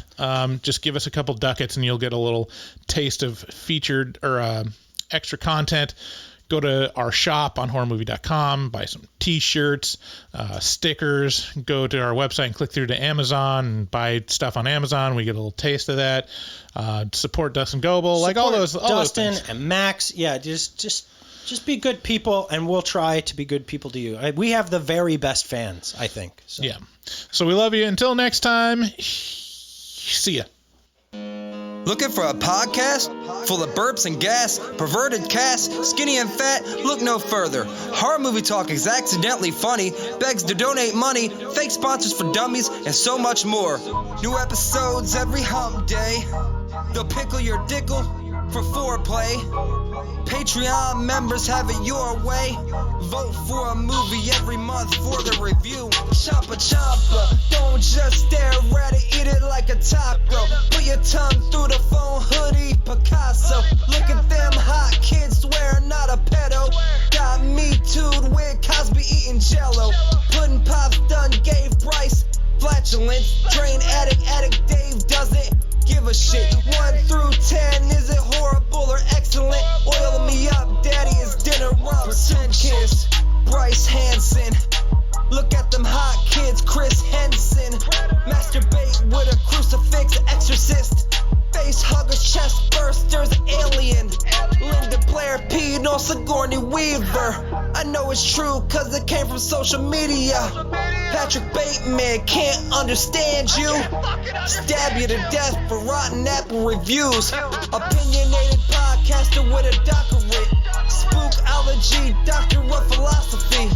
Just give us a couple ducats and you'll get a little taste of featured or extra content. Go to our shop on horrormovie.com, buy some t-shirts, stickers. Go to our website and click through to Amazon and buy stuff on Amazon. We get a little taste of that. Support Dustin Goebel, like all those things. And Max. Yeah, just be good people, and we'll try to be good people to you. We have the very best fans, I think. So. Yeah. So we love you. Until next time, see ya. Looking for a podcast full of burps and gas, perverted cast, skinny and fat? Look no further. Horror Movie Talk is accidentally funny, begs to donate money, fake sponsors for dummies, and so much more. New episodes every hump day. They'll pickle your dickle for foreplay. Patreon members have it your way. Vote for a movie every month for the review. Choppa choppa, don't just stare at it, eat it like a taco. Put your tongue through the phone, hoodie, Picasso. Look at them hot kids, swear not a pedo. Got me too'd with Cosby eating jello. Pudding Pops done gave Bryce flatulence. Drain addict Dave doesn't give a shit. 1 through 10, is it horrible or excellent? Oil me up, daddy, is dinner rumps. Kiss Bryce Hansen. Look at them hot kids, Chris Henson. Masturbate with a crucifix, exorcist. Face huggers, chest bursters, alien. Linda Blair peed on Sigourney Weaver. I know it's true cause it came from social media. Patrick Bateman can't understand you. Stab you to death for rotten apple reviews. Opinionated podcaster with a doctorate. Spookology, doctor of philosophy.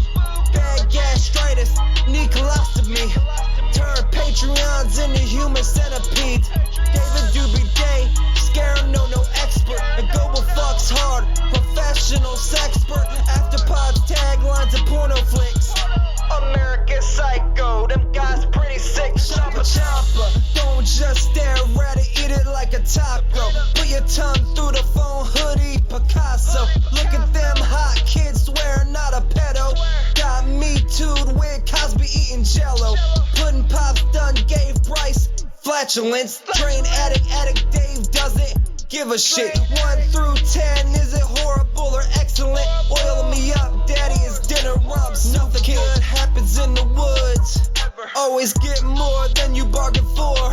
Bad gastritis, need colostomy. Turn Patreons into human centipedes. David Doobie Day, scare him, no expert. And Goebel fucks hard, professional sexpert. Afterpods, taglines, and porno flicks. American Psycho, them guys pretty sick. Choppa choppa, don't just stare at it, eat it like a taco. Put your tongue through the phone, hoodie, Picasso. Look at them hot kids, swear not a pedo. Got me too'd with Cosby eating jello. Pudding Pops done gave Bryce flatulence. Drain addict Dave doesn't give a shit. 1 through 10, is it horrible or excellent? Oil me up, daddy, is dinner rumps. Nothing good happens in the woods. Always get more than you bargained for.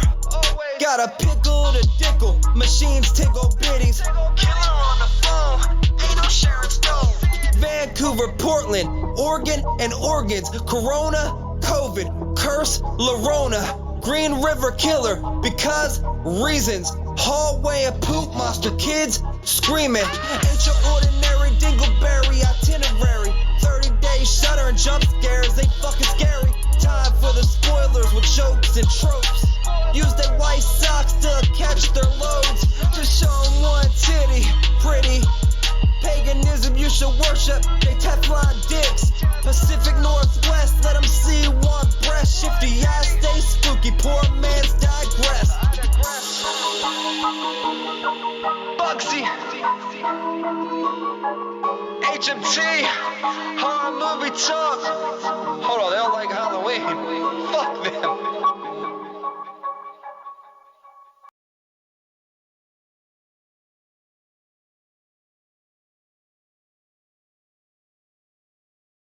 Gotta got a pickle to dickle, machines tickle bitties. Killer on the phone, ain't no Sharon Stone. Vancouver, Portland, Oregon, and organs. Corona, COVID, curse, Lorona. Green River Killer, because reasons. Hallway of poop monster kids screaming. Ain't your ordinary dingleberry itinerary. 30-day shutter and jump scares ain't fucking scary. Time for the spoilers with jokes and tropes. Use their white socks to catch their loads. Just show 'em one titty, pretty. Paganism you should worship, they Teflon dicks. Pacific Northwest, let 'em see one breast. Shifty eyes stay spooky, poor man's digress. Bugsy, HMT, horror movie talk. Hold on, they don't like Halloween. Fuck them.